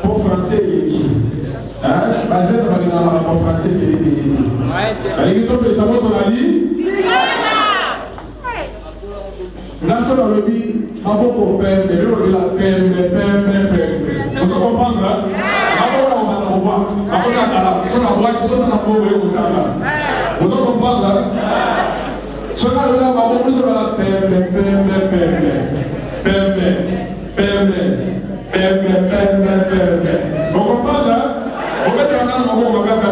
Pour français, il est qui? Basé dans le français, il est qui? Allez, nous sommes les amours de la vie. Là, sur le lobby, on va pour peine, mais le lobby, la peine. Vous comprenez, hein? On va la sur la boîte, sur la boîte, on s'en va. Vous comprenez, hein? Sur la boîte, on va la peine. Vous comprenez, hein? On va dire on va ça.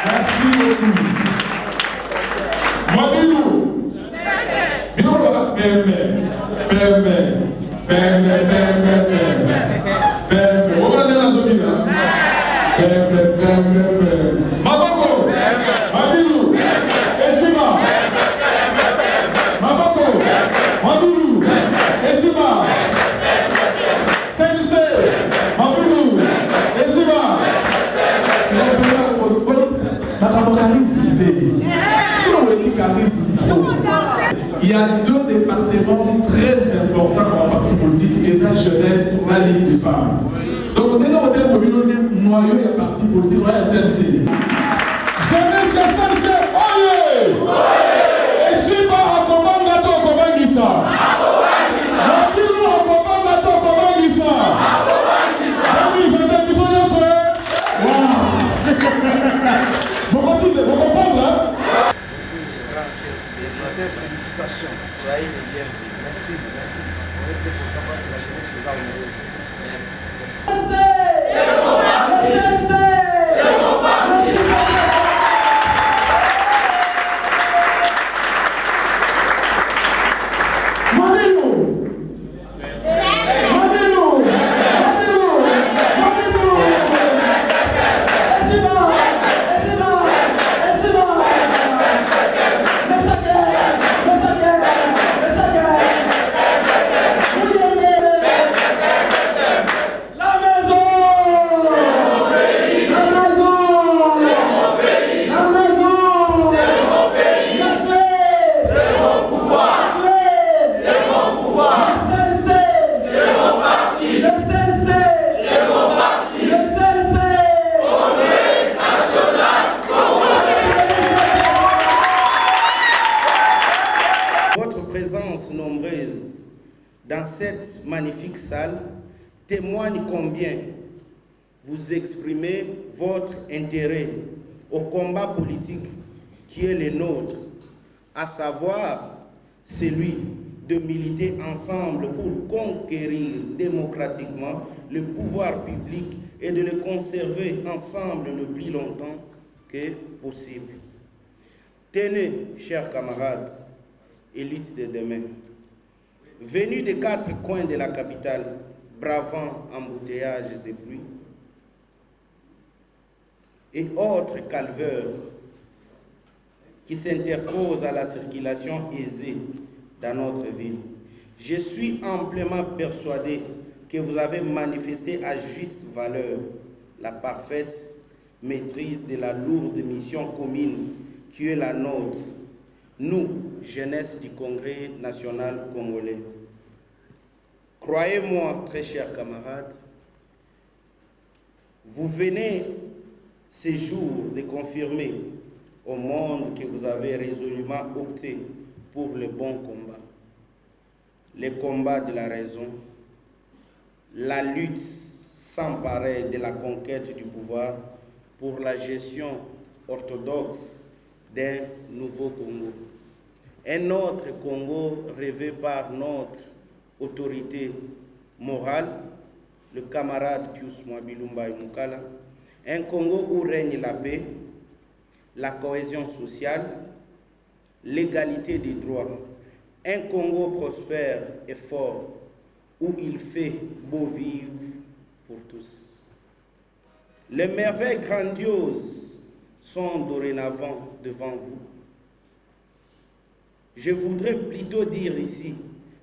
Merci beaucoup. Il y a deux départements très importants en parti politique, et sa jeunesse, la Ligue des femmes. Donc, on est dans le noyau et parti politique, on a SNC. Jeunesse SNC, oye! Et si pas à comment gâteau, comment dit ça? Félicitations, soyez les bienvenus. Merci. On est très content parce que la jeunesse nous a honorés. Merci. C'est mon parti. C'est mon parti. Dans cette magnifique salle témoigne combien vous exprimez votre intérêt au combat politique qui est le nôtre, à savoir celui de militer ensemble pour conquérir démocratiquement le pouvoir public et de le conserver ensemble le plus longtemps que possible. Tenez, chers camarades, élite de demain, venus des quatre coins de la capitale, bravant embouteillages et pluies, et autres calvaires qui s'interposent à la circulation aisée dans notre ville. Je suis amplement persuadé que vous avez manifesté à juste valeur la parfaite maîtrise de la lourde mission commune qui est la nôtre, nous, jeunesse du Congrès national congolais. Croyez-moi, très chers camarades, vous venez ces jours de confirmer au monde que vous avez résolument opté pour le bon combat. Le combat de la raison, la lutte sans pareil de la conquête du pouvoir pour la gestion orthodoxe d'un nouveau Congo. Un autre Congo rêvé par notre autorité morale, le camarade Pius Mwabilumba Mukala, un Congo où règne la paix, la cohésion sociale, l'égalité des droits, un Congo prospère et fort où il fait beau vivre pour tous. Les merveilles grandioses sont dorénavant devant vous. Je voudrais plutôt dire ici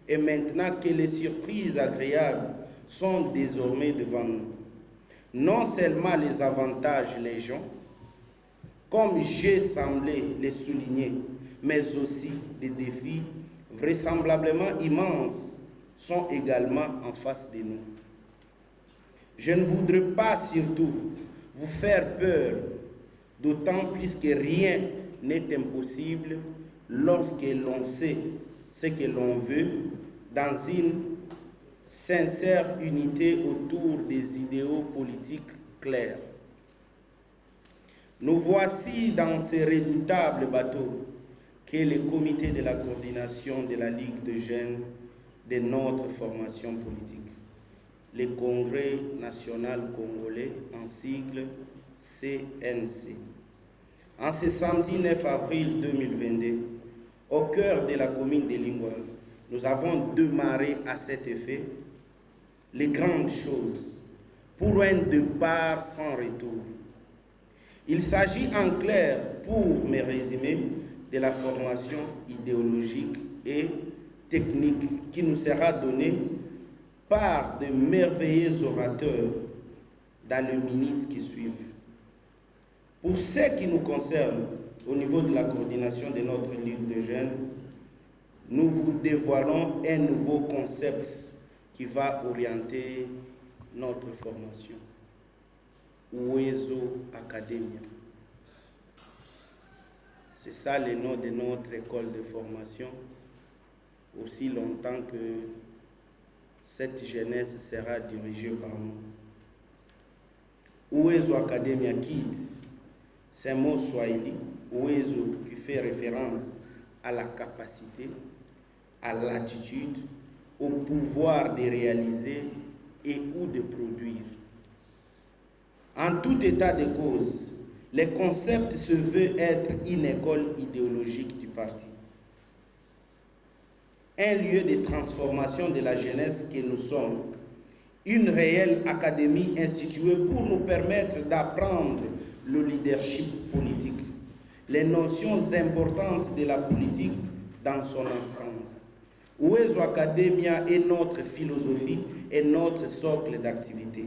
et maintenant que les surprises agréables sont désormais devant nous. Non seulement les avantages légion, comme j'ai semblé les souligner, mais aussi des défis vraisemblablement immenses sont également en face de nous. Je ne voudrais pas surtout vous faire peur, d'autant plus que rien n'est impossible lorsque l'on sait ce que l'on veut dans une sincère unité autour des idéaux politiques clairs. Nous voici dans ce redoutable bateau qu'est le comité de la coordination de la Ligue de jeunes de notre formation politique, le Congrès national congolais, en sigle CNC. En ce samedi 9 avril 2022, au cœur de la commune de Lingoual, nous avons démarré à cet effet les grandes choses pour un départ sans retour. Il s'agit en clair, pour me résumer, de la formation idéologique et technique qui nous sera donnée par de merveilleux orateurs dans les minutes qui suivent. Pour ce qui nous concerne, au niveau de la coordination de notre Ligue de jeunes, nous vous dévoilons un nouveau concept qui va orienter notre formation. Uwezo Academia. C'est ça le nom de notre école de formation, aussi longtemps que cette jeunesse sera dirigée par nous. Uwezo Academia Kids, c'est un mot swahili, Uwezo, qui fait référence à la capacité, à l'attitude, au pouvoir de réaliser et ou de produire. En tout état de cause, le concept se veut être une école idéologique du parti. Un lieu de transformation de la jeunesse que nous sommes. Une réelle académie instituée pour nous permettre d'apprendre le leadership politique, les notions importantes de la politique dans son ensemble. Uwezo Academia est notre philosophie et notre socle d'activité.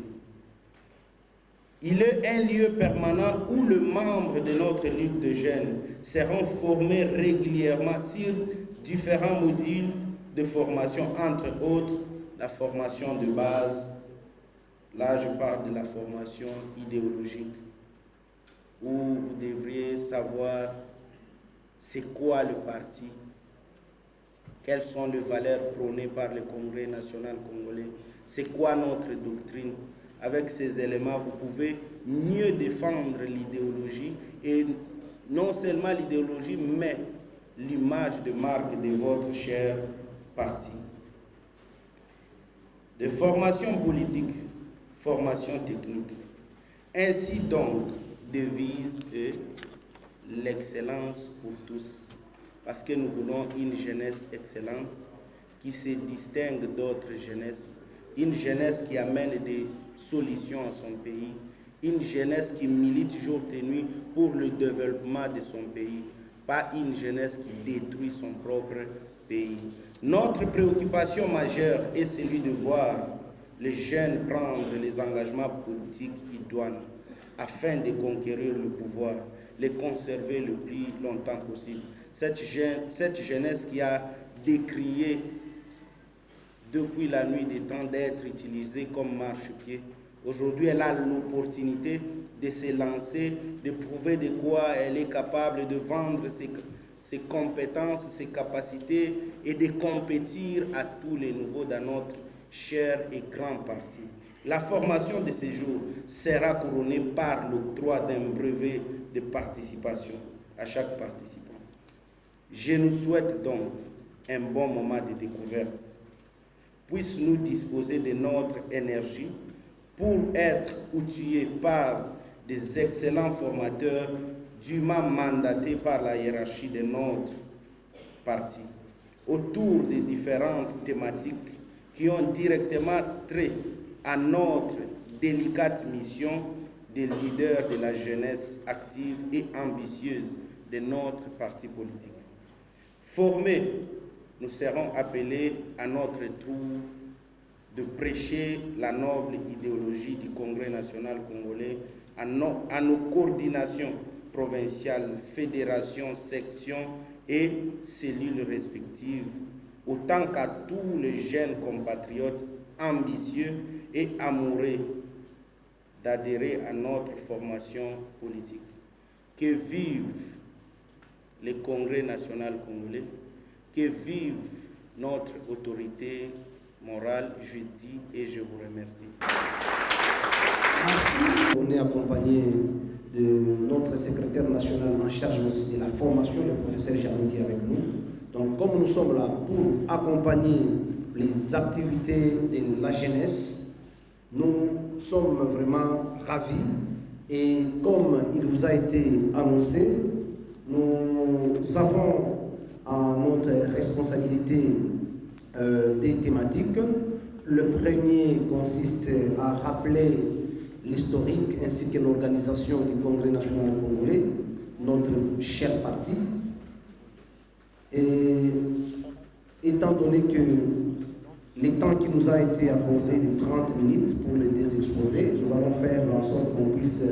Il est un lieu permanent où les membres de notre Ligue de jeunes seront formés régulièrement sur différents modules de formation, entre autres la formation de base. Là, je parle de la formation idéologique, où vous devriez savoir c'est quoi le parti, quelles sont les valeurs prônées par le Congrès national congolais, c'est quoi notre doctrine. Avec ces éléments, vous pouvez mieux défendre l'idéologie, et non seulement l'idéologie, mais l'image de marque de votre cher parti. De formation politique, formation technique. Ainsi donc, devise l'excellence pour tous, parce que nous voulons une jeunesse excellente qui se distingue d'autres jeunesses, une jeunesse qui amène des solutions à son pays, une jeunesse qui milite jour et nuit pour le développement de son pays, pas une jeunesse qui détruit son propre pays. Notre préoccupation majeure est celui de voir les jeunes prendre les engagements politiques idoines afin de conquérir le pouvoir, les conserver le plus longtemps possible. Cette jeunesse qui a décrié depuis la nuit des temps d'être utilisée comme marchepied, aujourd'hui elle a l'opportunité de se lancer, de prouver de quoi elle est capable, de vendre ses compétences, ses capacités et de compétir à tous les niveaux dans notre cher et grand parti. La formation de ces jours sera couronnée par l'octroi d'un brevet de participation à chaque participant. Je nous souhaite donc un bon moment de découverte. Puisse-nous disposer de notre énergie pour être outillés par des excellents formateurs dûment mandatés par la hiérarchie de notre parti, autour des différentes thématiques qui ont directement trait à notre délicate mission de leader de la jeunesse active et ambitieuse de notre parti politique. Formés, nous serons appelés à notre tour de prêcher la noble idéologie du Congrès national congolais à nos coordinations provinciales, fédérations, sections et cellules respectives, autant qu'à tous les jeunes compatriotes ambitieux et amoureux d'adhérer à notre formation politique. Que vive le Congrès national congolais, que vive notre autorité morale, je dis et je vous remercie. Merci. On est accompagné de notre secrétaire national en charge aussi de la formation, le professeur Jean qui est avec nous. Donc comme nous sommes là pour accompagner les activités de la jeunesse, nous sommes vraiment ravis et comme il vous a été annoncé, nous avons à notre responsabilité des thématiques. Le premier consiste à rappeler l'historique ainsi que l'organisation du Congrès national congolais, notre cher parti. Et étant donné que le temps qui nous a été accordé de 30 minutes pour les deux exposés, nous allons faire en sorte qu'on puisse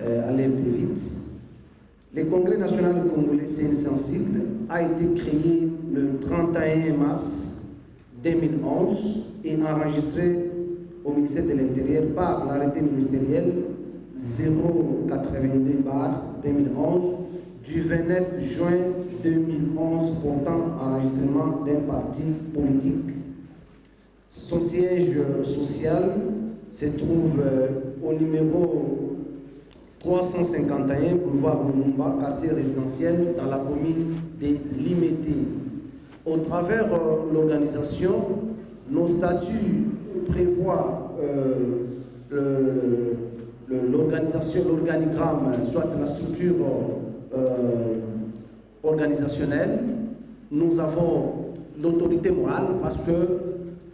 aller un peu vite. Le Congrès national congolais sensible a été créé le 31 mars 2011 et enregistré au ministère de l'Intérieur par l'arrêté ministériel 082/2011 du 29 juin 2011 portant enregistrement d'un parti politique. Son siège social se trouve au numéro 351 boulevard Lumumba, quartier résidentiel dans la commune de Limete. Au travers de l'organisation, nos statuts prévoient l'organisation, l'organigramme, soit la structure organisationnelle. Nous avons l'autorité morale parce que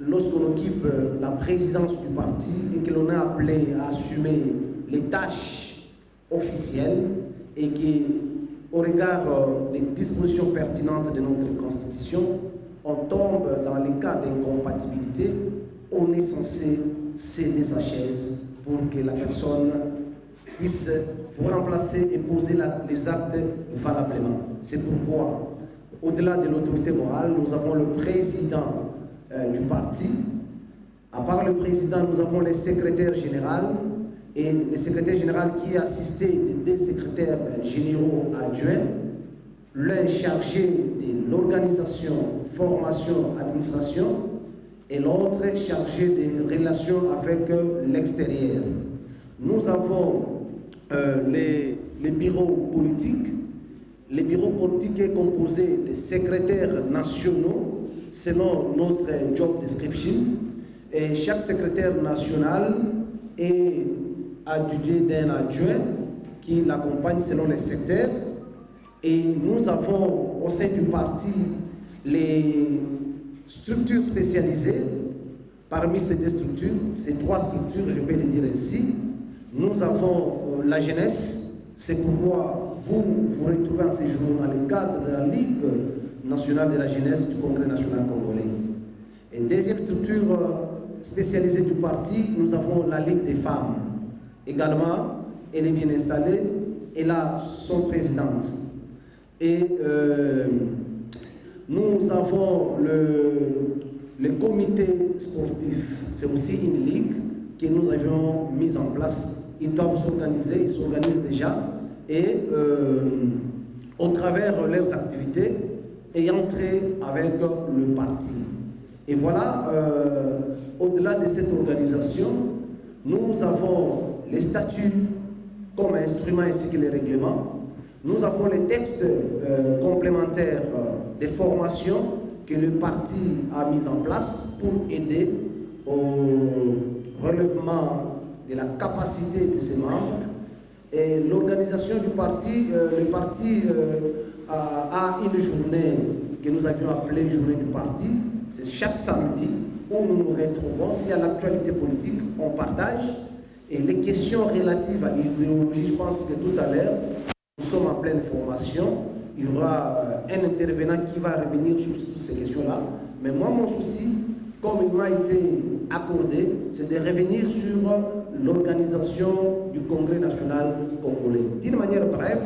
lorsqu'on occupe la présidence du parti et que l'on est appelé à assumer les tâches officielles et qui, au regard des dispositions pertinentes de notre constitution, on tombe dans les cas d'incompatibilité, on est censé céder sa chaise pour que la personne puisse vous remplacer et poser les actes valablement. C'est pourquoi, au-delà de l'autorité morale, nous avons le président du parti. À part le président, nous avons le secrétaire général et le secrétaire général qui est assisté de deux secrétaires généraux adjoints, l'un chargé de l'organisation, formation, administration et l'autre chargé des relations avec l'extérieur. Nous avons les bureaux politiques. Le bureau politique est composé de secrétaires nationaux selon notre job description et chaque secrétaire national est adjugé d'un adjoint qui l'accompagne selon les secteurs et nous avons au sein du parti les structures spécialisées. Parmi ces deux structures, ces trois structures, je peux le dire ainsi, nous avons la jeunesse, c'est pourquoi vous vous retrouvez en séjour dans le cadre de la Ligue nationale de la jeunesse du Congrès national congolais. Et deuxième structure spécialisée du parti, nous avons la Ligue des femmes. Également, elle est bien installée, elle a son présidente. Et nous avons le comité sportif, c'est aussi une ligue que nous avions mise en place. Ils doivent s'organiser, ils s'organisent déjà et au travers de leurs activités et entrer avec le parti. Et voilà, au-delà de cette organisation, nous avons les statuts comme instrument ainsi que les règlements. Nous avons les textes complémentaires des formations que le parti a mis en place pour aider au relèvement de la capacité de ses membres. Et l'organisation du parti, le parti a une journée que nous avions appelée journée du parti. C'est chaque samedi où nous nous retrouvons. S'il y a l'actualité politique, on partage. Et les questions relatives à l'idéologie, je pense que tout à l'heure, nous sommes en pleine formation. Il y aura un intervenant qui va revenir sur ces questions-là. Mais moi, mon souci, comme il m'a été accordé, c'est de revenir sur l'organisation du Congrès national congolais. D'une manière brève,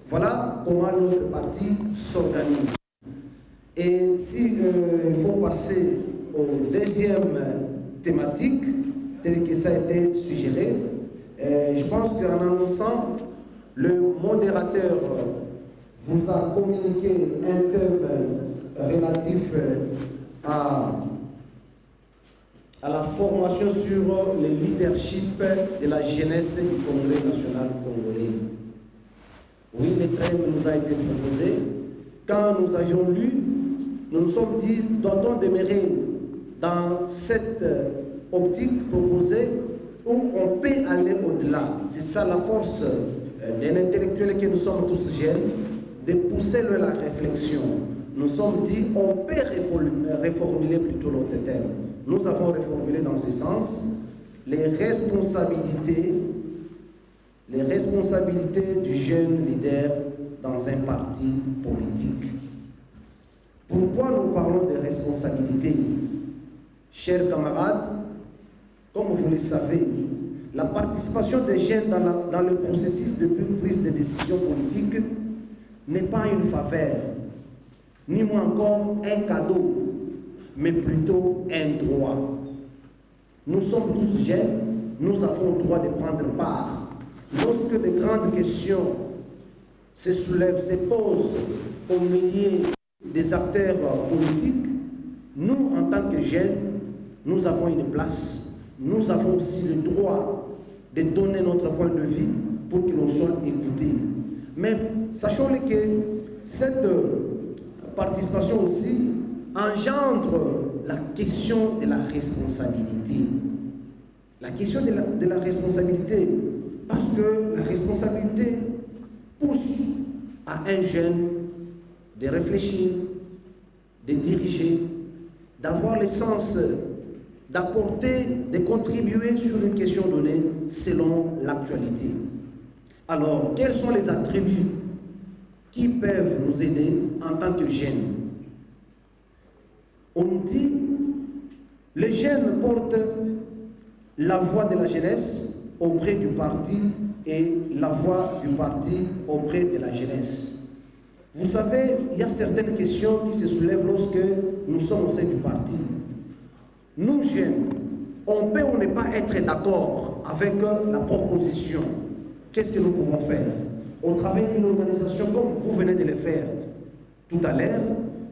voilà comment notre parti s'organise. Et si il faut passer au deuxième thématique, tel que ça a été suggéré, je pense qu'en annonçant, le modérateur vous a communiqué un thème relatif à la formation sur le leadership de la jeunesse du Congrès national congolais. Oui, le thème nous a été proposé. Quand nous avions lu, nous nous sommes dit, doit-on demeurer dans cette optique proposée où on peut aller au-delà? C'est ça la force d'un intellectuel que nous sommes tous jeunes, de pousser la réflexion. Nous sommes dit, on peut reformuler plutôt notre thème. Nous avons reformulé dans ce sens les responsabilités du jeune leader dans un parti politique. Pourquoi nous parlons de responsabilités? Chers camarades, comme vous le savez, la participation des jeunes dans le processus de prise de décision politique n'est pas une faveur, ni moins encore un cadeau, mais plutôt un droit. Nous sommes tous jeunes, nous avons le droit de prendre part. Lorsque de grandes questions se soulèvent, se posent au milieu des acteurs politiques, nous, en tant que jeunes, nous avons une place. Nous avons aussi le droit de donner notre point de vue pour que l'on soit écouté. Mais sachons que cette participation aussi engendre la question de la responsabilité. La question de la responsabilité, parce que la responsabilité pousse à un jeune de réfléchir, de diriger, d'avoir le sens d'apporter, de contribuer sur une question donnée selon l'actualité. Alors, quels sont les attributs qui peuvent nous aider en tant que jeunes? On nous dit, les jeunes portent la voix de la jeunesse auprès du parti et la voix du parti auprès de la jeunesse. Vous savez, il y a certaines questions qui se soulèvent lorsque nous sommes au sein du parti. Nous, jeunes, on peut ou ne pas être d'accord avec la proposition. Qu'est-ce que nous pouvons faire? Au travers d'une organisation comme vous venez de le faire tout à l'heure,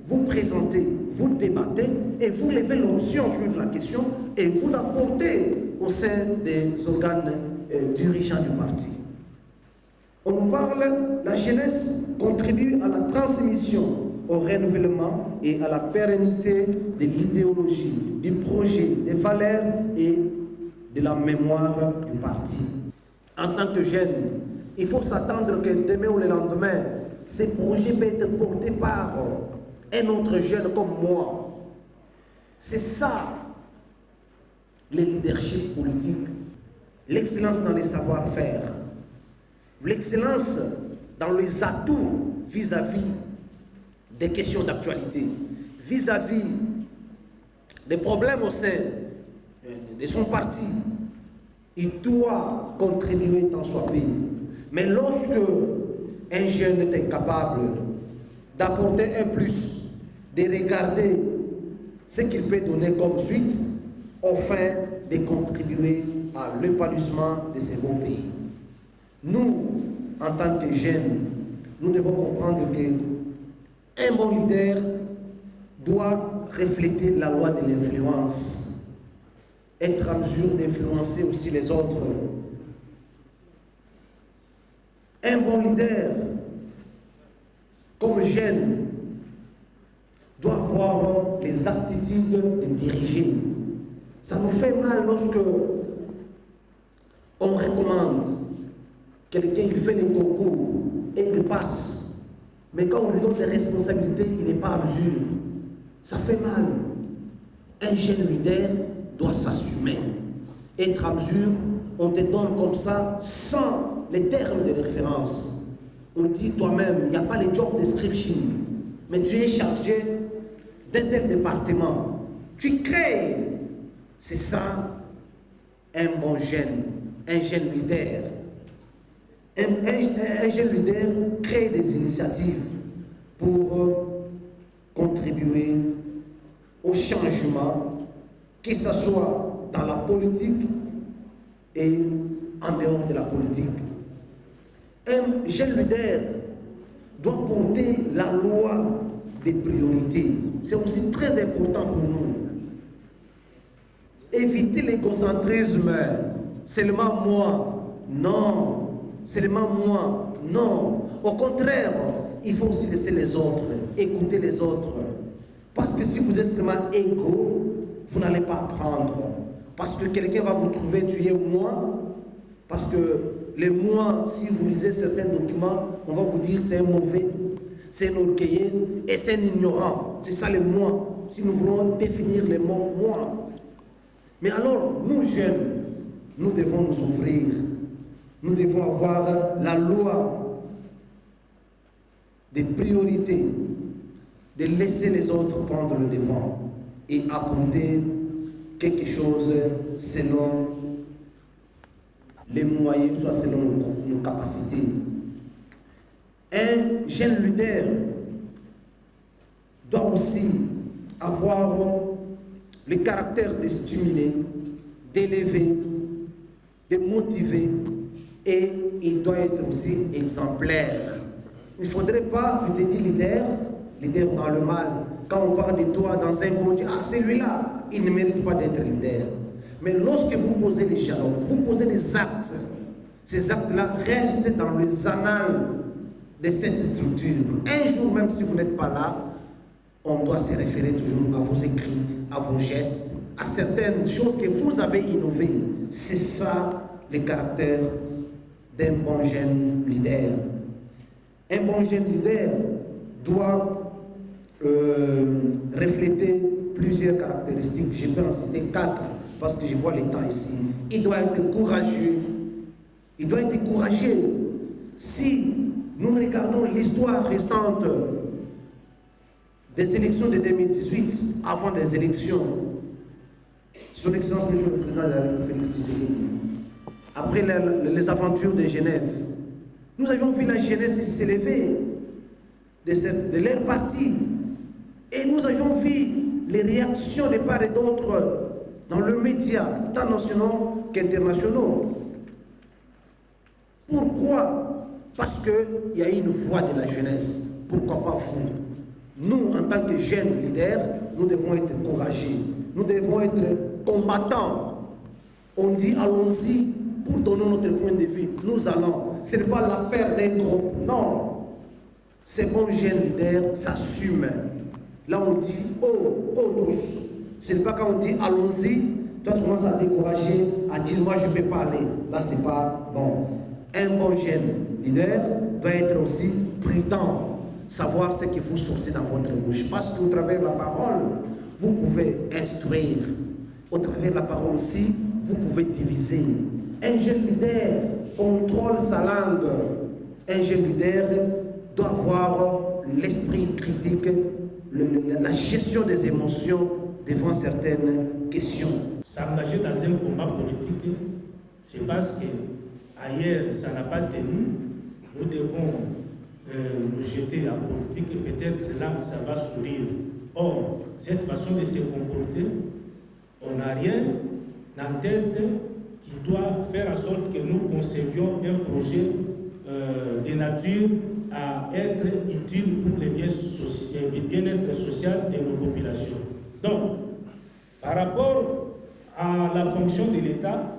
vous présentez, vous débattez et vous levez l'option sur la question et vous apportez au sein des organes dirigeants du parti. On nous parle, la jeunesse contribue à la transmission, au renouvellement et à la pérennité de l'idéologie, du projet, des valeurs et de la mémoire du parti. En tant que jeune, il faut s'attendre que demain ou le lendemain, ces projets peuvent être portés par un autre jeune comme moi. C'est ça, le leadership politique, l'excellence dans les savoir-faire, l'excellence dans les atouts vis-à-vis des questions d'actualité, vis-à-vis des problèmes au sein de son parti. Il doit contribuer dans son pays. Mais lorsque un jeune est incapable d'apporter un plus, de regarder ce qu'il peut donner comme suite, afin de contribuer à l'épanouissement de ce beau pays. Nous, en tant que jeunes, nous devons comprendre qu'un bon leader doit refléter la loi de l'influence, être en mesure d'influencer aussi les autres. Un bon leader, comme jeune, doit avoir les aptitudes de diriger. Ça nous fait mal lorsque on recommande quelqu'un, il fait les concours et il passe. Mais quand on lui donne des responsabilités, il n'est pas à mesure. Ça fait mal. Un jeune leader doit s'assumer. Être à mesure, on te donne comme ça, sans les termes de référence. On dit toi-même, il n'y a pas les job description, mais tu es chargé d'un tel département. Tu crées. C'est ça, un bon jeune un jeune leader. Un jeune leader crée des initiatives pour contribuer au changement, que ce soit dans la politique et en dehors de la politique. Un jeune leader doit porter la loi des priorités. C'est aussi très important pour nous. Éviter l'égocentrisme. Seulement moi. Non. Seulement moi. Non. Au contraire, il faut aussi laisser les autres. Écouter les autres. Parce que si vous êtes seulement égaux, vous n'allez pas apprendre. Parce que quelqu'un va vous trouver, tu es moi. Parce que les moi, si vous lisez certains documents, on va vous dire c'est un mauvais, c'est un orgueilleux et c'est un ignorant. C'est ça les moi. Si nous voulons définir les mots moi. Mais alors, nous jeunes, nous devons nous ouvrir. Nous devons avoir la loi des priorités, de laisser les autres prendre le devant et apporter quelque chose selon les moyens, soit selon nos capacités. Un jeune leader doit aussi avoir le caractère de stimuler, d'élever, de motiver, et il doit être aussi exemplaire. Il ne faudrait pas, je te dis leader dans le mal. Quand on parle de toi dans un groupe, on dit ah celui-là, il ne mérite pas d'être leader. Mais lorsque vous posez les jalons, vous posez les actes, ces actes-là restent dans les annales de cette structure. Un jour, même si vous n'êtes pas là, on doit se référer toujours à vos écrits, à vos gestes, à certaines choses que vous avez innovées. C'est ça le caractère d'un bon jeune leader. Un bon jeune leader doit refléter plusieurs caractéristiques. Je peux en citer 4 parce que je vois le temps ici. Il doit être courageux. Il doit être courageux. Si nous regardons l'histoire récente des élections de 2018, avant des élections, son Excellence le président de la République Félix Tshisekedi, après les aventures de Genève, nous avions vu la jeunesse s'élever de leur parti. Et nous avions vu les réactions de part et d'autre dans le média, tant nationaux qu'internationaux. Pourquoi? Parce qu'il y a une voix de la jeunesse. Pourquoi pas vous? Nous, en tant que jeunes leaders, nous devons être courageux. Nous devons être combattants. On dit allons-y pour donner notre point de vue. Nous allons. Ce n'est pas l'affaire d'un groupe. Non. Ces bons jeunes leaders s'assument. Là, on dit oh, oh douce. Ce n'est pas quand on dit allons-y, toi tu commences à décourager, à dire moi je ne peux pas aller. Là, ce n'est pas bon. Un bon jeune leader doit être aussi prudent, savoir ce que vous sortez dans votre bouche. Parce qu'au travers de la parole, vous pouvez instruire. Au travers de la parole aussi, vous pouvez diviser. Un jeune leader contrôle sa langue. Un jeune leader doit avoir l'esprit critique, la gestion des émotions devant certaines questions. S'engager dans un combat politique, c'est parce qu'ailleurs ça n'a pas tenu. Nous devons nous jeter en politique et peut-être là ça va sourire. Or, cette façon de se comporter, on n'a rien en tête qui doit faire en sorte que nous concevions un projet de nature à être utile pour le bien-être social de nos populations. Donc, par rapport à la fonction de l'État,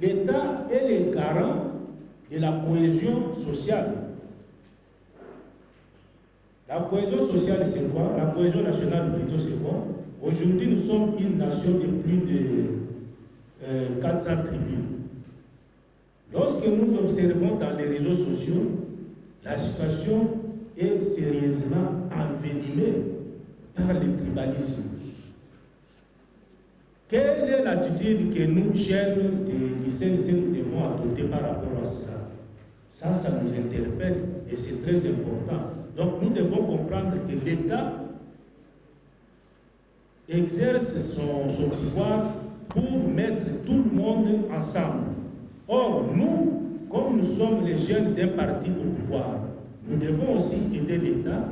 l'État est le garant de la cohésion sociale. La cohésion sociale, c'est quoi? La cohésion nationale, plutôt, c'est quoi? Aujourd'hui, nous sommes une nation de plus de 400 tribus. Lorsque nous observons dans les réseaux sociaux, la situation est sérieusement envenimée par le tribalisme. Quelle est l'attitude que nous, jeunes de lycée, nous devons adopter par rapport à ça? Ça nous interpelle et c'est très important. Donc nous devons comprendre que l'État exerce son pouvoir pour mettre tout le monde ensemble. Or, nous, comme nous sommes les jeunes d'un parti au pouvoir, nous devons aussi aider l'État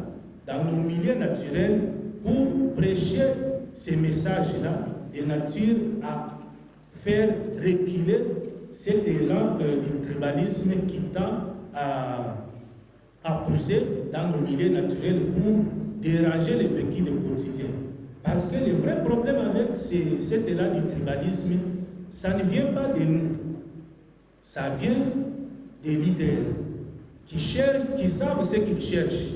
dans nos milieux naturels pour prêcher ces messages-là de nature à faire reculer cet élan du tribalisme qui tend à pousser dans nos milieux naturels pour déranger les vécus du quotidien. Parce que le vrai problème avec cet élan du tribalisme, ça ne vient pas de nous, ça vient des leaders qui cherchent, qui savent ce qu'ils cherchent.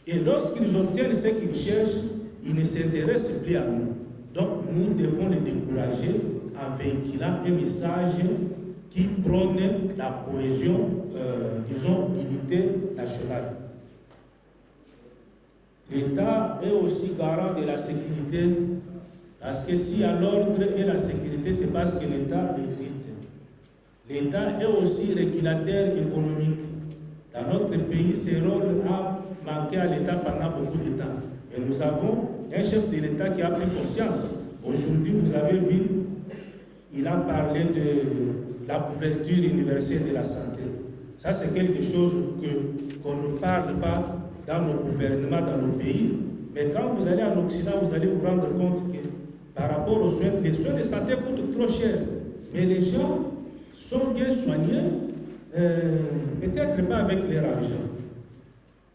Et lorsqu'ils obtiennent ce qu'ils cherchent, ils ne s'intéressent plus à nous. Donc nous devons les décourager en véhiculant un message qui prône la cohésion, disons, l'unité nationale. L'État est aussi garant de la sécurité, parce que si à l'ordre et la sécurité, c'est parce que l'État existe. L'État est aussi régulateur économique. Dans notre pays, ce rôle a manqué à l'État pendant beaucoup de temps. Et nous avons un chef de l'État qui a pris conscience. Aujourd'hui, vous avez vu, il a parlé de la couverture universelle de la santé. Ça, c'est quelque chose qu'on ne parle pas dans nos gouvernements, dans nos pays. Mais quand vous allez en Occident, vous allez vous rendre compte que par rapport aux soins, les soins de santé coûtent trop cher. Mais les gens sont bien soignés, peut-être pas avec leur argent.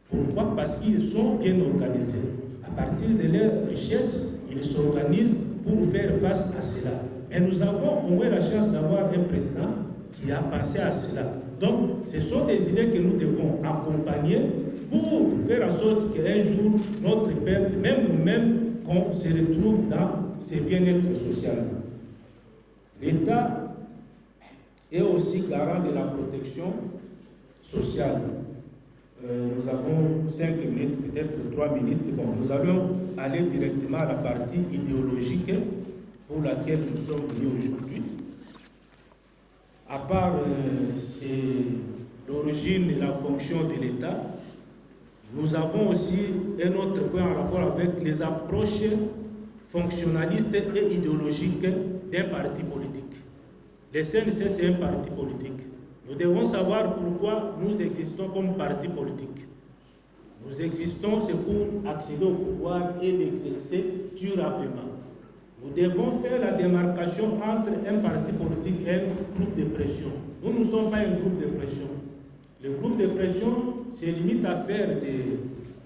Pourquoi? Parce qu'ils sont bien organisés. À partir de leur richesse, ils s'organisent pour faire face à cela. Et nous avons au moins la chance d'avoir un président qui a pensé à cela. Donc, ce sont des idées que nous devons accompagner pour faire en sorte qu'un jour, notre peuple, même nous-mêmes, qu'on se retrouve dans ce bien-être social. L'État est aussi garant de la protection sociale. Nous avons 5 minutes, peut-être 3 minutes. Bon, nous allons aller directement à la partie idéologique pour laquelle nous sommes venus aujourd'hui. À part l'origine et la fonction de l'État, nous avons aussi un autre point en rapport avec les approches fonctionnalistes et idéologiques d'un parti politique. Le CNC, c'est un parti politique. Nous devons savoir pourquoi nous existons comme parti politique. Nous existons, c'est pour accéder au pouvoir et l'exercer durablement. Nous devons faire la démarcation entre un parti politique et un groupe de pression. Nous ne sommes pas un groupe de pression. Le groupe de pression se limite à faire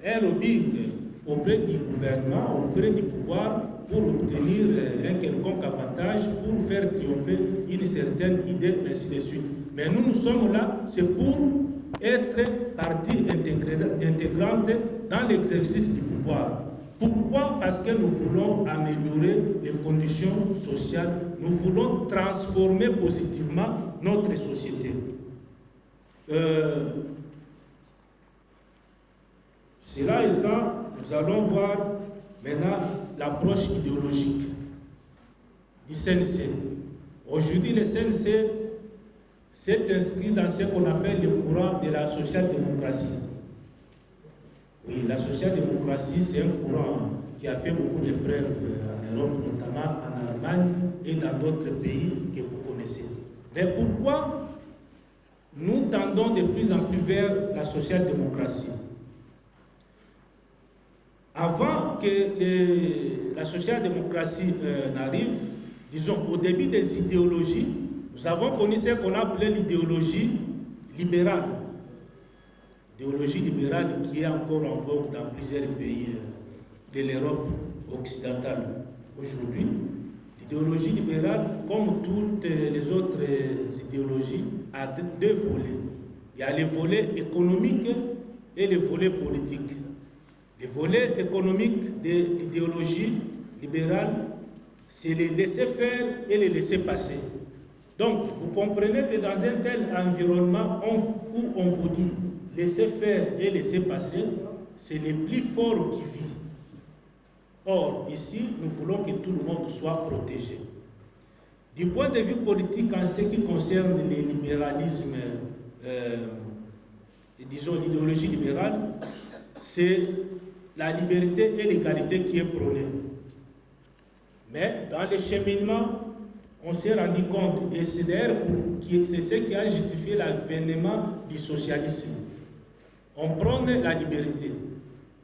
un lobbying auprès du gouvernement, auprès du pouvoir, pour obtenir un quelconque avantage, pour faire triompher une certaine idée, ainsi de suite. Mais nous, nous sommes là, c'est pour être partie intégrante dans l'exercice du pouvoir. Pourquoi? Parce que nous voulons améliorer les conditions sociales, nous voulons transformer positivement notre société. Cela étant, nous allons voir maintenant l'approche idéologique du CNC. Aujourd'hui, le CNC s'est inscrit dans ce qu'on appelle le courant de la social-démocratie. Oui, la social-démocratie, c'est un courant qui a fait beaucoup de preuves en Europe, notamment en Allemagne et dans d'autres pays que vous connaissez. Mais pourquoi nous tendons de plus en plus vers la social-démocratie? Avant que la social-démocratie n'arrive, disons, au début des idéologies, nous avons connu ce qu'on appelait l'idéologie libérale. L'idéologie libérale qui est encore en vogue dans plusieurs pays de l'Europe occidentale aujourd'hui. L'idéologie libérale, comme toutes les autres idéologies, a deux volets. Il y a le volet économique et le volet politique. Le volet économique de l'idéologie libérale, c'est le laisser faire et le laisser passer. Donc, vous comprenez que dans un tel environnement où on vous dit laisser faire et laisser passer, c'est le plus fort qui vit. Or, ici, nous voulons que tout le monde soit protégé. Du point de vue politique, en ce qui concerne le libéralisme, disons l'idéologie libérale, c'est la liberté et l'égalité qui est prônée. Mais dans le cheminement, on s'est rendu compte, et c'est d'ailleurs c'est ce qui a justifié l'avènement du socialisme. On prône la liberté,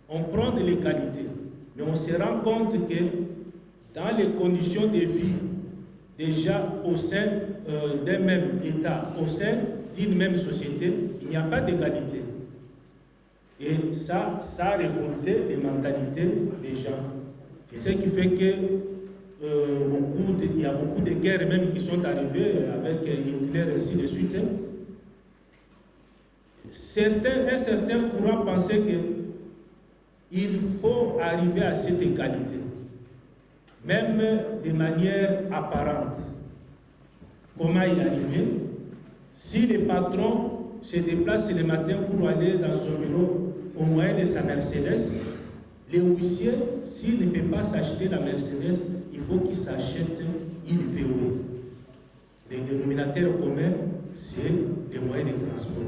on prône l'égalité, mais on se rend compte que dans les conditions de vie, déjà au sein d'un même État, au sein d'une même société, il n'y a pas d'égalité. Et ça a révolté les mentalités des gens. Et ce qui fait que il y a beaucoup de guerres même qui sont arrivées avec Hitler et ainsi de suite. Un certain courant pensait qu'il faut arriver à cette égalité, même de manière apparente. Comment y arriver? Si le patron se déplace le matin pour aller dans son bureau au moyen de sa Mercedes, le huissier, s'il ne peut pas s'acheter la Mercedes, il faut qu'il s'achète une VW. Le dénominateur commun, c'est les moyens de transport.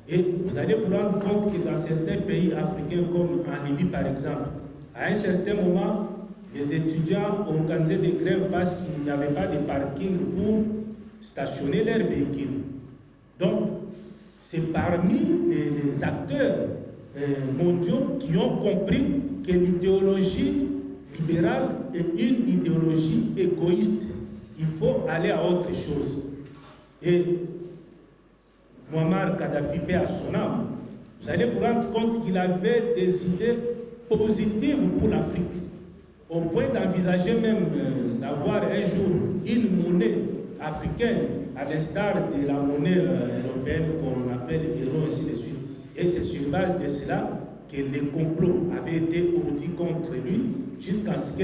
Et vous allez vous rendre compte que dans certains pays africains, comme en Libye par exemple, à un certain moment, les étudiants ont organisé des grèves parce qu'il n'y avait pas de parking pour stationner leurs véhicules. Donc, c'est parmi les acteurs mondiaux qui ont compris que l'idéologie libérale est une idéologie égoïste. Il faut aller à autre chose. Et Muammar Kadhafi, paix à son âme, vous allez vous rendre compte qu'il avait des idées positives pour l'Afrique, au point d'envisager même d'avoir un jour une monnaie africaine, à l'instar de la monnaie européenne qu'on appelle l'euro, ainsi de suite. Et c'est sur base de cela que les complots avaient été ourdis contre lui jusqu'à ce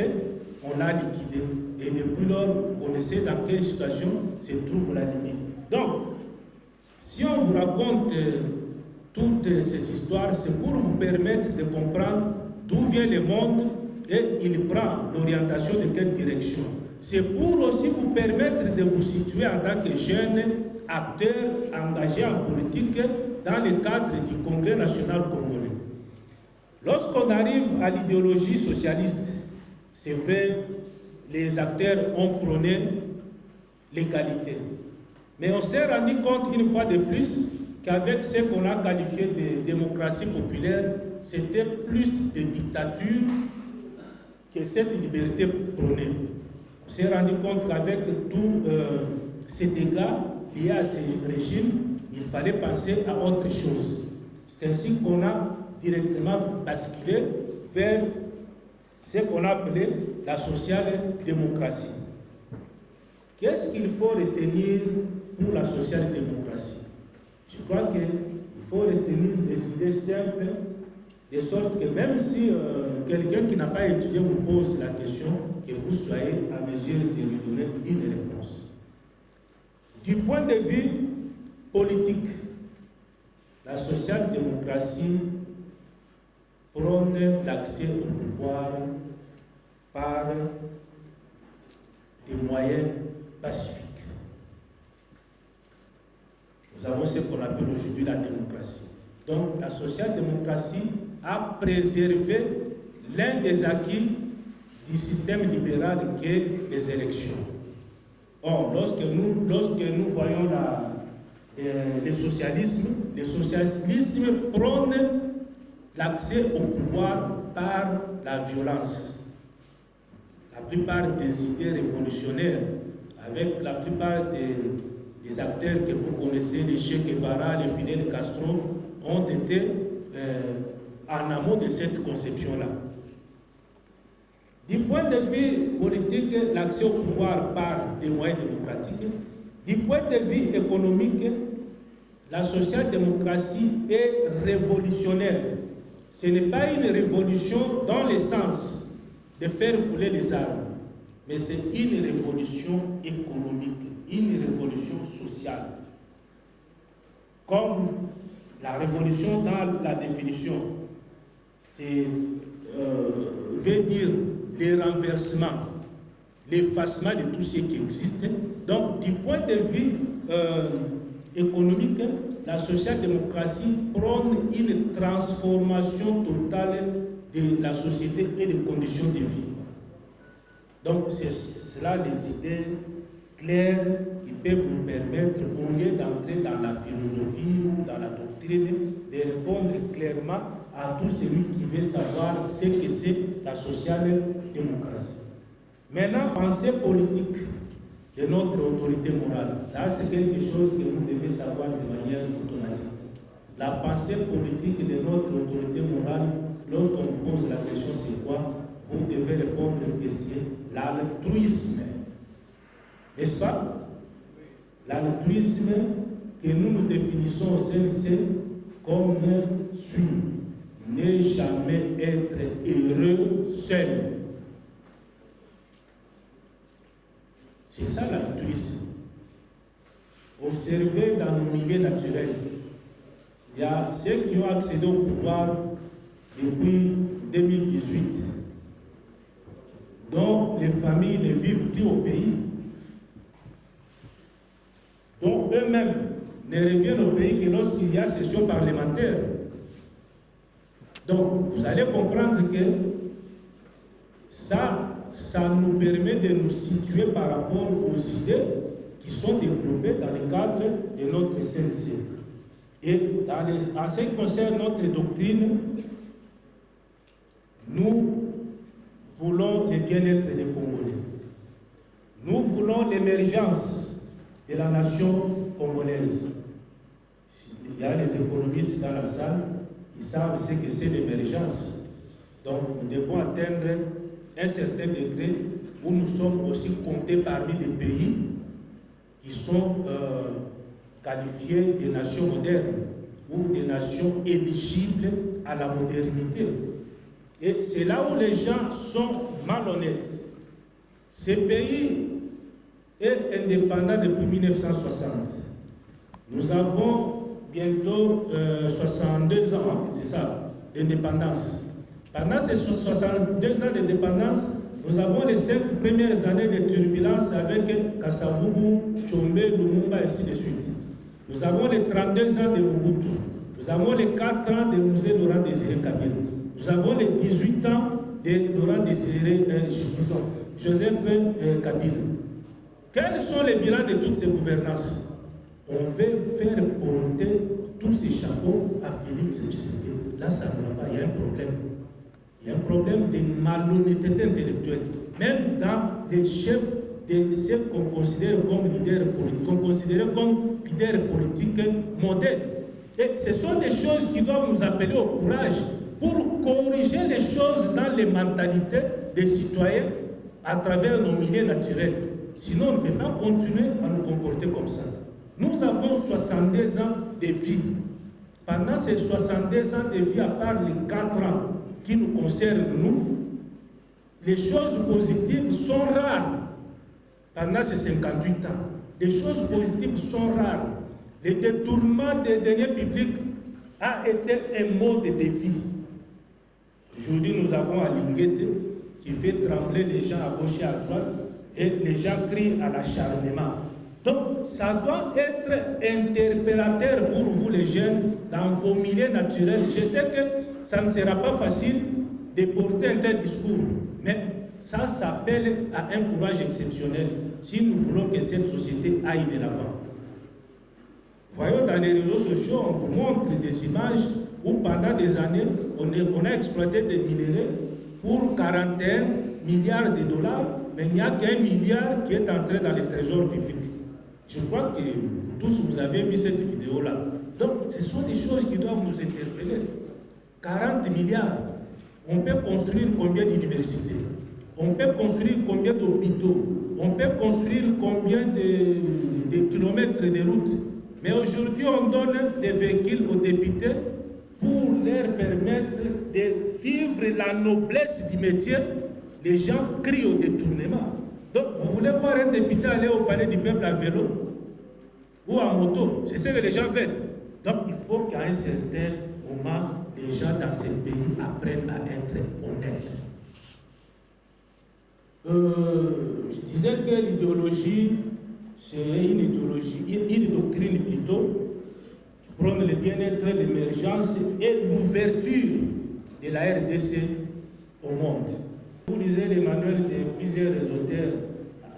qu'on l'a liquidé. Et depuis lors, vous connaissez dans quelle situation se trouve la Libye. Donc, si on vous raconte toutes ces histoires, c'est pour vous permettre de comprendre d'où vient le monde et il prend l'orientation de quelle direction. C'est pour aussi vous permettre de vous situer en tant que jeune acteur engagé en politique dans le cadre du Congrès national congolais. Lorsqu'on arrive à l'idéologie socialiste, c'est vrai, les acteurs ont prôné l'égalité. Mais on s'est rendu compte une fois de plus qu'avec ce qu'on a qualifié de démocratie populaire, c'était plus de dictature que cette liberté prônée. On s'est rendu compte qu'avec tous ces dégâts liés à ce régime, il fallait penser à autre chose. C'est ainsi qu'on a directement basculé vers ce qu'on a appelé la social-démocratie. Qu'est-ce qu'il faut retenir pour la social-démocratie? Je crois qu'il faut retenir des idées simples, de sorte que même si quelqu'un qui n'a pas étudié vous pose la question, que vous soyez à mesure de lui donner une réponse. Du point de vue politique, la social-démocratie prône l'accès au pouvoir par des moyens pacifiques. Nous avons ce qu'on appelle aujourd'hui la démocratie. Donc la social-démocratie a préservé l'un des acquis du système libéral qui est les élections. Or, lorsque nous voyons le socialisme prône l'accès au pouvoir par la violence. La plupart des idées révolutionnaires, avec la plupart des acteurs que vous connaissez, les Che Guevara, les Fidel Castro, ont été en amont de cette conception-là. Du point de vue politique, l'accès au pouvoir par des moyens démocratiques. Du point de vue économique, la social-démocratie est révolutionnaire. Ce n'est pas une révolution dans le sens de faire couler les armes, mais c'est une révolution économique, une révolution sociale. Comme la révolution dans la définition, c'est veut dire le renversement, l'effacement de tout ce qui existe. Donc, du point de vue économique, la social-démocratie prône une transformation totale de la société et des conditions de vie. Donc, c'est cela les idées clairs qui peuvent nous permettre, au lieu d'entrer dans la philosophie ou dans la doctrine, de répondre clairement à tout celui qui veut savoir ce que c'est la social-démocratie. Maintenant, pensée politique de notre autorité morale, ça c'est quelque chose que vous devez savoir de manière automatique. La pensée politique de notre autorité morale, lorsqu'on vous pose la question c'est quoi, vous devez répondre que c'est l'altruisme. N'est-ce pas? L'altruisme que nous définissons au CNC comme sûr. Ne jamais être heureux seul. C'est ça l'altruisme. Observez dans nos milieux naturels. Il y a ceux qui ont accédé au pouvoir depuis 2018, dont les familles ne vivent plus au pays, dont eux-mêmes ne reviennent au pays que lorsqu'il y a session parlementaire. Donc, vous allez comprendre que ça nous permet de nous situer par rapport aux idées qui sont développées dans le cadre de notre CNC. Et en ce qui concerne notre doctrine, nous voulons le bien-être des Congolais. Nous voulons l'émergence de la nation congolaise. Il y a des économistes dans la salle, ils savent ce que c'est l'émergence. Donc nous devons atteindre un certain degré où nous sommes aussi comptés parmi des pays qui sont qualifiés des nations modernes ou des nations éligibles à la modernité. Et c'est là où les gens sont malhonnêtes. Ce pays est indépendant depuis 1960. Nous avons bientôt 62 ans, c'est ça, d'indépendance. Pendant ces 62 ans d'indépendance, nous avons les 5 premières années de turbulence avec Kasavubu, Tchombe, Lumumba, et ainsi de suite. Nous avons les 32 ans de Mobutu. Nous avons les 4 ans de Musée Laurent Désiré Kabila. Nous avons les 18 ans de Laurent Désiré Joseph Kabila. Quels sont les bilans de toutes ces gouvernances? On veut faire porter tous ces chapeaux à Félix Tshisekedi. Là, ça ne va pas, il y a un problème. Il y a un problème de malhonnêteté intellectuelle. Même dans les chefs de ceux qu'on considère comme leaders politiques, modèles. Et ce sont des choses qui doivent nous appeler au courage pour corriger les choses dans les mentalités des citoyens à travers nos milieux naturels. Sinon, on ne peut pas continuer à nous comporter comme ça. Nous avons 62 ans de vie. Pendant ces 62 ans de vie, à part les 4 ans qui nous concernent, nous, les choses positives sont rares. Pendant ces 58 ans, les choses positives sont rares. Le détournement des deniers publics a été un mode de vie. Aujourd'hui, nous avons à Linguete qui fait trembler les gens à gauche et à droite et les gens crient à l'acharnement. Donc, ça doit être interpellateur pour vous les jeunes dans vos milieux naturels. Je sais que ça ne sera pas facile de porter un tel discours, mais ça s'appelle à un courage exceptionnel si nous voulons que cette société aille de l'avant. Voyons dans les réseaux sociaux, on vous montre des images où pendant des années, on a exploité des minéraux pour 41 milliards de dollars, mais il n'y a qu'un milliard qui est entré dans les trésors publics. Je crois que tous vous avez vu cette vidéo-là. Donc, ce sont des choses qui doivent nous interpeller. 40 milliards. On peut construire combien d'universités? On peut construire combien d'hôpitaux? On peut construire combien de kilomètres de routes? Mais aujourd'hui, on donne des véhicules aux députés pour leur permettre de vivre la noblesse du métier. Les gens crient au détournement. Donc, vous voulez voir un député aller au palais du peuple à vélo ou à moto? C'est ce que les gens veulent. Donc, il faut qu'à un certain moment, les gens dans ce pays apprennent à être honnêtes. Je disais que l'idéologie, c'est une idéologie, une doctrine plutôt, qui prône le bien-être, l'émergence et l'ouverture de la RDC au monde. Vous lisez les manuels de plusieurs auteurs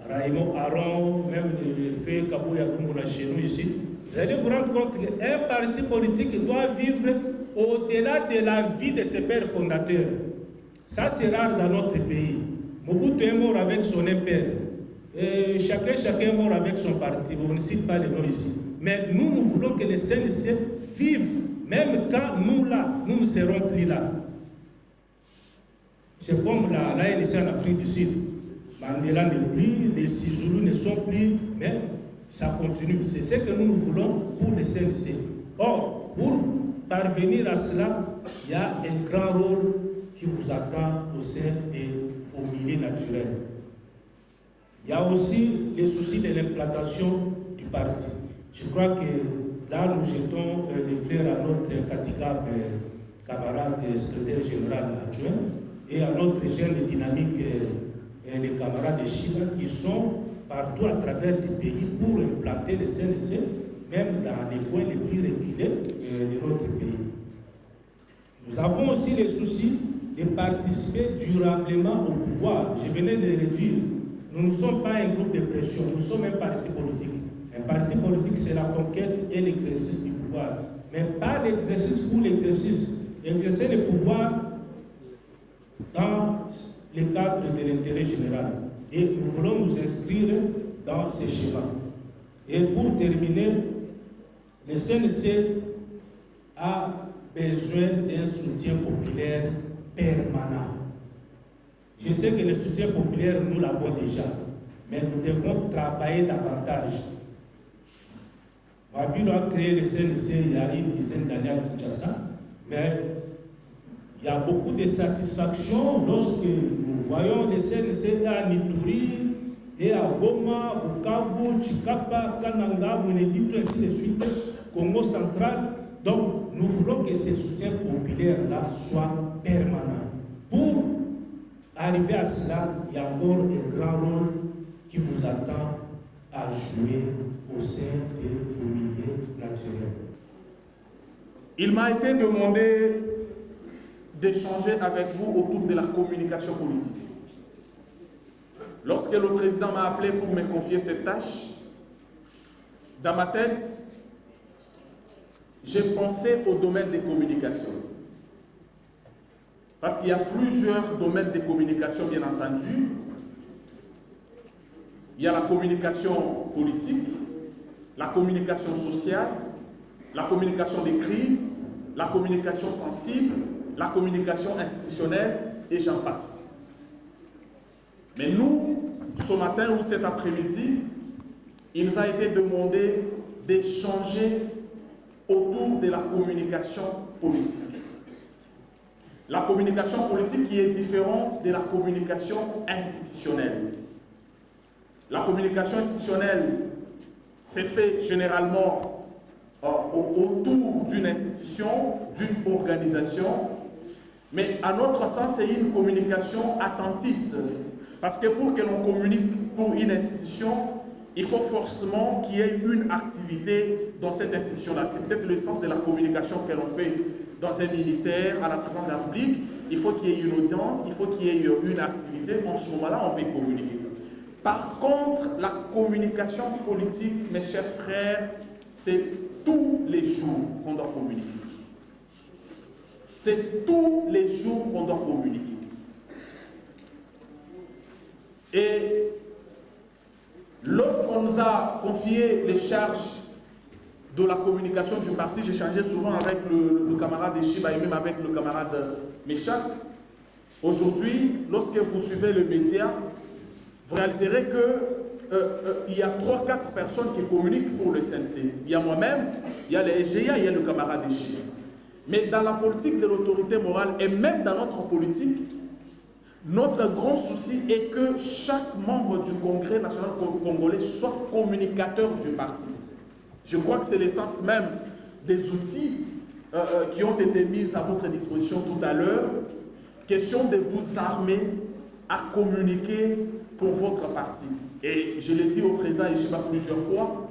Raymond Aron, même le fait Kabouya Kumbola chez nous ici, vous allez vous rendre compte qu'un parti politique doit vivre au-delà de la vie de ses pères fondateurs. Ça, c'est rare dans notre pays. Mobutu est mort avec son père. Chacun est mort avec son parti. On ne cite pas les noms ici. Mais nous voulons que les CNC vivent, même quand nous ne serons plus là. C'est comme la LC en Afrique du Sud. Mandela n'est plus, les Sisulu ne sont plus, mais ça continue. C'est ce que nous voulons pour les CNC. Or, pour parvenir à cela, il y a un grand rôle qui vous attend au sein de vos milieux naturels. Il y a aussi les soucis de l'implantation du parti. Je crois que là, nous jetons des fleurs à notre infatigable camarade secrétaire général adjoint et à notre jeune dynamique, les camarades de Chiba, qui sont partout à travers le pays pour implanter les CNC, même dans les coins les plus reculés de notre pays. Nous avons aussi les soucis de participer durablement au pouvoir. Je venais de le dire. Nous ne sommes pas un groupe de pression, nous sommes un parti politique. Un parti politique, c'est la conquête et l'exercice du pouvoir. Mais pas l'exercice pour l'exercice. Exercer le pouvoir dans le cadre de l'intérêt général. Et nous voulons nous inscrire dans ces schémas. Et pour terminer, le CNC a besoin d'un soutien populaire permanent. Je sais que le soutien populaire, nous l'avons déjà, mais nous devons travailler davantage. Babylone a créé le CNC il y a une dizaine d'années à Kinshasa, mais il y a beaucoup de satisfaction lorsque nous voyons le CNC à Nituri et à Goma, Bukavu, Chikapa, Kananga, Mwenedito, ainsi de suite, Congo central. Donc, nous voulons que ce soutien populaire-là soit permanent. Pour arriver à cela, il y a encore un grand rôle qui vous attend à jouer au sein de vos milieux naturels. Il m'a été demandé d'échanger avec vous autour de la communication politique. Lorsque le président m'a appelé pour me confier cette tâche, dans ma tête, j'ai pensé au domaine des communications. Parce qu'il y a plusieurs domaines de communication, bien entendu. Il y a la communication politique, la communication sociale, la communication des crises, la communication sensible, la communication institutionnelle, et j'en passe. Mais nous, ce matin ou cet après-midi, il nous a été demandé d'échanger autour de la communication politique. La communication politique qui est différente de la communication institutionnelle. La communication institutionnelle s'est faite généralement autour d'une institution, d'une organisation, mais à notre sens, c'est une communication attentiste. Parce que pour que l'on communique pour une institution, il faut forcément qu'il y ait une activité dans cette institution-là. C'est peut-être le sens de la communication que l'on fait dans un ministère, à la présidence de la République. Il faut qu'il y ait une audience, il faut qu'il y ait une activité. En ce moment-là, on peut communiquer. Par contre, la communication politique, mes chers frères, c'est tous les jours qu'on doit communiquer. C'est tous les jours qu'on doit communiquer. Et lorsqu'on nous a confié les charges de la communication du parti, j'échangeais souvent avec le camarade Eshiba et même avec le camarade Meshak. Aujourd'hui, lorsque vous suivez le média, vous réaliserez qu'il y a 3-4 personnes qui communiquent pour le CNC. Il y a moi-même, il y a les SGA, il y a le camarade Eshiba. Mais dans la politique de l'autorité morale et même dans notre politique, notre grand souci est que chaque membre du Congrès national congolais soit communicateur du parti. Je crois que c'est l'essence même des outils qui ont été mis à votre disposition tout à l'heure. Question de vous armer à communiquer pour votre parti. Et je l'ai dit au président Eshiba plusieurs fois,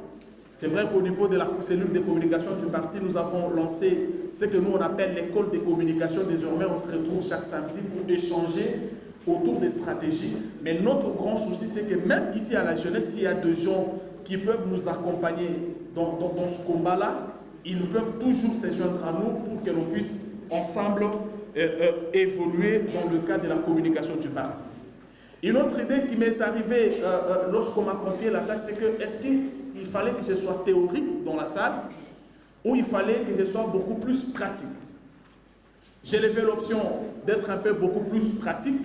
c'est vrai qu'au niveau de la cellule de communication du parti, nous avons lancé ce que nous on appelle l'école de communication. Désormais, on se retrouve chaque samedi pour échanger autour des stratégies. Mais notre grand souci, c'est que même ici à la jeunesse, s'il y a des gens qui peuvent nous accompagner dans ce combat-là, ils peuvent toujours se joindre à nous pour que l'on puisse ensemble évoluer dans le cadre de la communication du parti. Une autre idée qui m'est arrivée lorsqu'on m'a confié la tâche, c'est que est-ce qu'il fallait que je sois théorique dans la salle ou il fallait que je sois beaucoup plus pratique? J'ai levé l'option d'être un peu beaucoup plus pratique,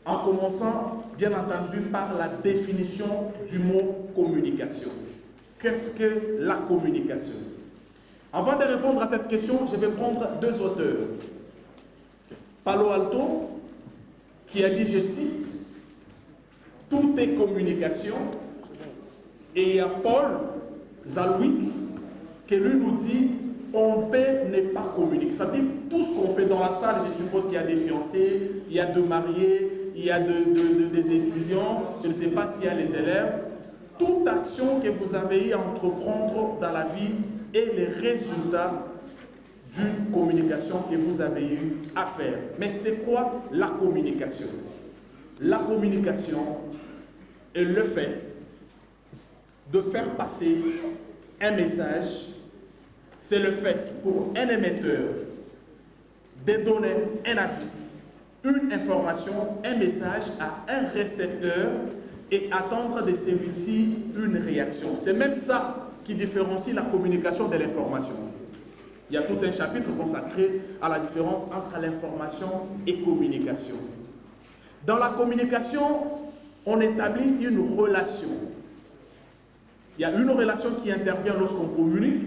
en commençant, bien entendu, par la définition du mot communication. Qu'est-ce que la communication? Avant de répondre à cette question, je vais prendre deux auteurs. Palo Alto, qui a dit, je cite, « Tout est communication », et il y a Paul Zalwick, qui lui nous dit, « On peut ne pas communiquer ». Ça veut dire, tout ce qu'on fait dans la salle, je suppose qu'il y a des fiancés, il y a des mariés, il y a des étudiants, je ne sais pas s'il y a les élèves. Toute action que vous avez eu à entreprendre dans la vie est le résultat d'une communication que vous avez eu à faire. Mais c'est quoi la communication? La communication est le fait de faire passer un message. C'est le fait pour un émetteur de donner un avis, une information, un message à un récepteur et attendre de celui-ci une réaction. C'est même ça qui différencie la communication de l'information. Il y a tout un chapitre consacré à la différence entre l'information et communication. Dans la communication, on établit une relation. Il y a une relation qui intervient lorsqu'on communique,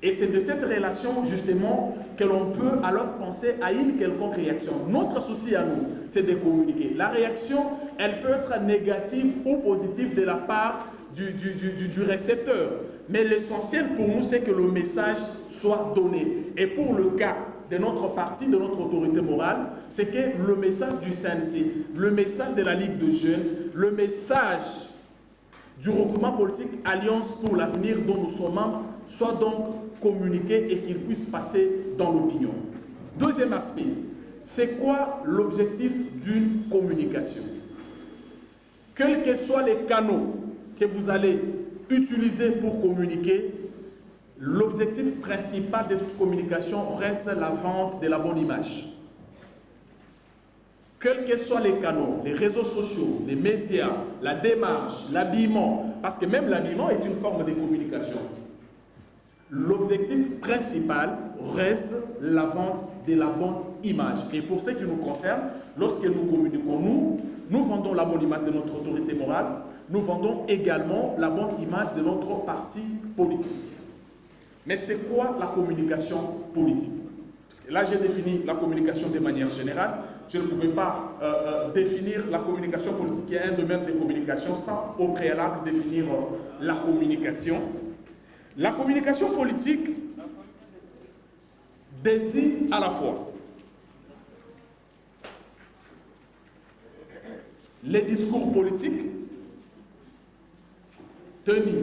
et c'est de cette relation, justement, que l'on peut alors penser à une quelconque réaction. Notre souci à nous, c'est de communiquer. La réaction, elle peut être négative ou positive de la part du récepteur. Mais l'essentiel pour nous, c'est que le message soit donné. Et pour le cas de notre parti, de notre autorité morale, c'est que le message du CNC, le message de la Ligue de jeunes, le message du regroupement politique Alliance pour l'avenir dont nous sommes membres, soit donc communiqué et qu'il puisse passer dans l'opinion. Deuxième aspect, c'est quoi l'objectif d'une communication? Quels que soient les canaux que vous allez utiliser pour communiquer, l'objectif principal de toute communication reste la vente de la bonne image. Quels que soient les canaux, les réseaux sociaux, les médias, la démarche, l'habillement, parce que même l'habillement est une forme de communication. L'objectif principal reste la vente de la bonne image. Et pour ce qui nous concerne, lorsque nous communiquons, nous vendons la bonne image de notre autorité morale, nous vendons également la bonne image de notre parti politique. Mais c'est quoi la communication politique? Parce que là, j'ai défini la communication de manière générale. Je ne pouvais pas définir la communication politique, qui est un domaine de communication, sans au préalable définir la communication. La communication politique désigne à la fois les discours politiques tenus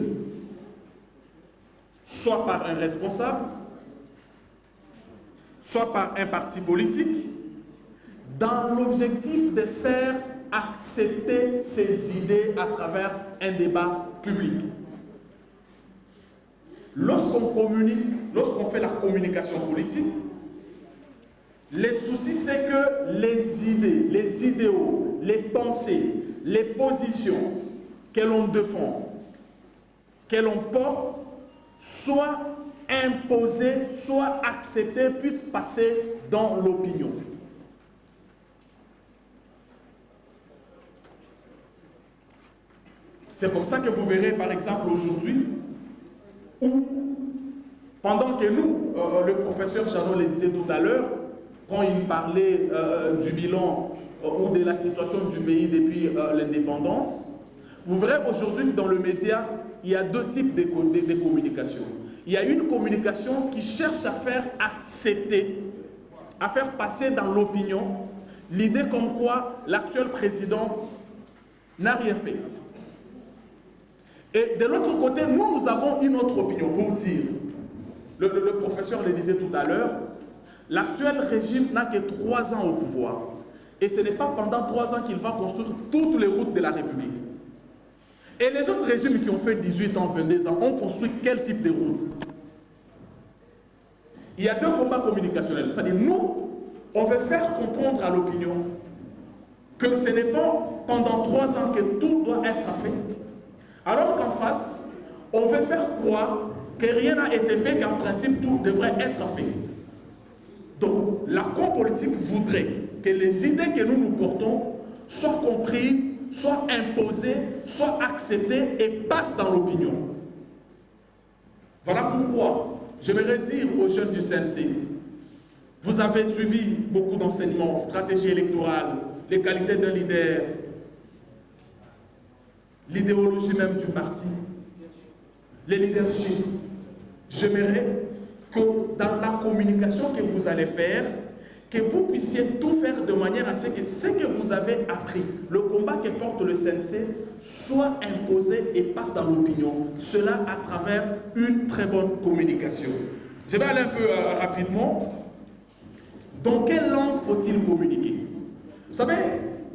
soit par un responsable, soit par un parti politique, dans l'objectif de faire accepter ses idées à travers un débat public. Lorsqu'on communique, lorsqu'on fait la communication politique, le souci c'est que les idées, les idéaux, les pensées, les positions que l'on défend, que l'on porte, soient imposées, soient acceptées, puissent passer dans l'opinion. C'est comme ça que vous verrez par exemple aujourd'hui, où pendant que nous, le professeur Janot le disait tout à l'heure, quand il parlait du bilan ou de la situation du pays depuis l'indépendance, vous verrez aujourd'hui dans le média, il y a deux types de communication. Il y a une communication qui cherche à faire accepter, à faire passer dans l'opinion l'idée comme quoi l'actuel président n'a rien fait. Et de l'autre côté, nous avons une autre opinion pour dire, le professeur le disait tout à l'heure, L'actuel régime n'a que 3 ans au pouvoir. Et ce n'est pas pendant 3 ans qu'il va construire toutes les routes de la République. Et les autres régimes qui ont fait 18 ans, 22 ans, ont construit quel type de routes? Il y a 2 combats communicationnels. C'est-à-dire, nous, on veut faire comprendre à l'opinion que ce n'est pas pendant 3 ans que tout doit être fait. Alors qu'en face, on veut faire croire que rien n'a été fait, qu'en principe, tout devrait être fait. Donc, la com politique voudrait que les idées que nous portons soient comprises, soient imposées, soient acceptées et passent dans l'opinion. Voilà pourquoi j'aimerais dire aux jeunes du CNC, vous avez suivi beaucoup d'enseignements, stratégie électorale, les qualités d'un leader, l'idéologie même du parti, les leaderships. J'aimerais que dans la communication que vous allez faire, que vous puissiez tout faire de manière à ce que vous avez appris, le combat que porte le CNC, soit imposé et passe dans l'opinion. Cela à travers une très bonne communication. Je vais aller un peu rapidement. Dans quelle langue faut-il communiquer? Vous savez,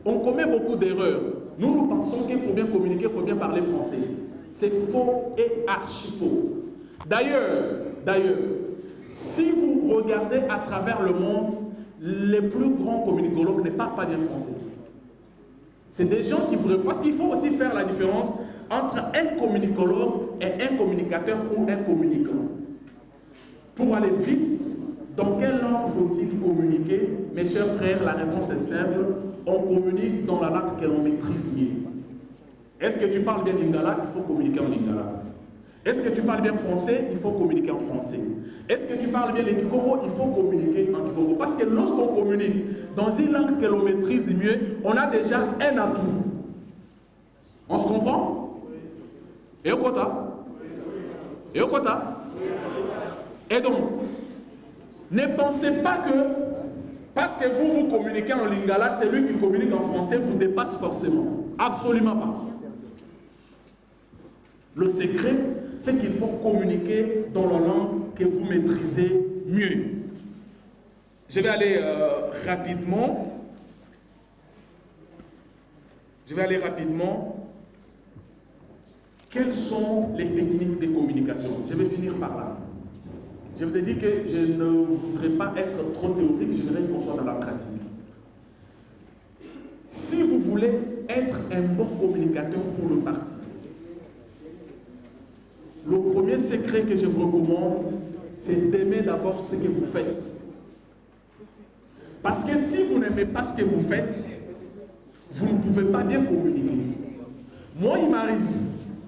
on commet beaucoup d'erreurs. Nous pensons que pour bien communiquer, il faut bien parler français. C'est faux et archi faux. D'ailleurs, si vous regardez à travers le monde, les plus grands communicologues ne parlent pas bien français. C'est des gens qui voudraient... Parce qu'il faut aussi faire la différence entre un communicologue et un communicateur ou un communicant. Pour aller vite, dans quelle langue faut-il communiquer? Mes chers frères, la réponse est simple. On communique dans la langue que l'on maîtrise mieux. Est-ce que tu parles bien lingala? Il faut communiquer en lingala. Est-ce que tu parles bien français? Il faut communiquer en français. Est-ce que tu parles bien les Kikongo? Il faut communiquer en Kikongo. Parce que lorsqu'on communique dans une langue que l'on maîtrise mieux, on a déjà un atout. On se comprend? Et au quota? Et au quota? Et donc, ne pensez pas que parce que vous communiquez en lingala, celui qui communique en français vous dépasse forcément. Absolument pas. Le secret, c'est qu'il faut communiquer dans la langue que vous maîtrisez mieux. Je vais aller rapidement. Quelles sont les techniques de communication? Je vais finir par là. Je vous ai dit que je ne voudrais pas être trop théorique, je voudrais qu'on soit dans la pratique. Si vous voulez être un bon communicateur pour le parti, le premier secret que je vous recommande, c'est d'aimer d'abord ce que vous faites. Parce que si vous n'aimez pas ce que vous faites, vous ne pouvez pas bien communiquer. Moi,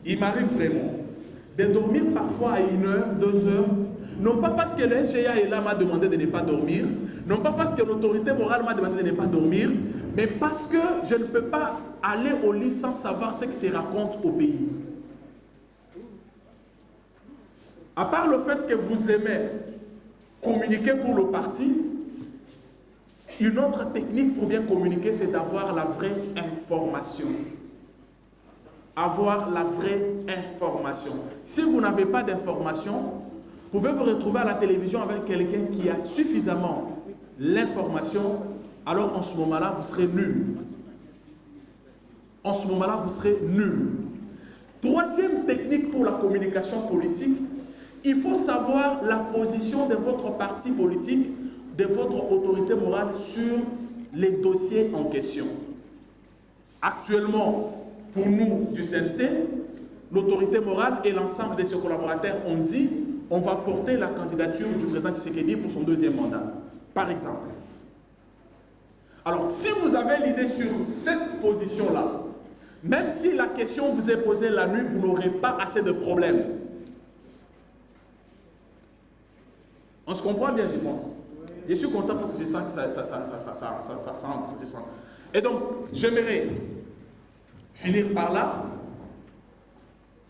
il m'arrive vraiment de dormir parfois à 1h, 2h, non pas parce que le SGA est là m'a demandé de ne pas dormir, non pas parce que l'autorité morale m'a demandé de ne pas dormir, mais parce que je ne peux pas aller au lit sans savoir ce qui se raconte au pays. À part le fait que vous aimez communiquer pour le parti, une autre technique pour bien communiquer, c'est d'avoir la vraie information. Avoir la vraie information. Si vous n'avez pas d'information, vous pouvez vous retrouver à la télévision avec quelqu'un qui a suffisamment l'information, alors en ce moment-là, vous serez nul. En ce moment-là, vous serez nul. Troisième technique pour la communication politique, il faut savoir la position de votre parti politique, de votre autorité morale sur les dossiers en question. Actuellement, pour nous du CNC, l'autorité morale et l'ensemble de ses collaborateurs ont dit on va porter la candidature du président Tshisekedi pour son 2e mandat, par exemple. Alors, si vous avez l'idée sur cette position-là, même si la question vous est posée la nuit, vous n'aurez pas assez de problèmes. On se comprend bien, je pense. Je suis content parce que je sens que ça entre. Et donc, j'aimerais finir par là,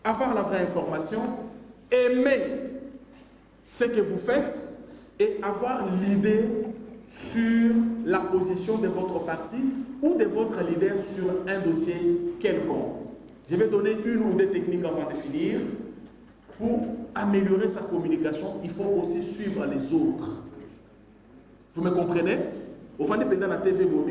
avoir la vraie information, aimer ce que vous faites et avoir l'idée sur la position de votre parti ou de votre leader sur un dossier quelconque. Je vais donner 1 ou 2 techniques avant de finir. Pour améliorer sa communication, il faut aussi suivre les autres. Vous me comprenez? Au fond, pendant la TV, bon,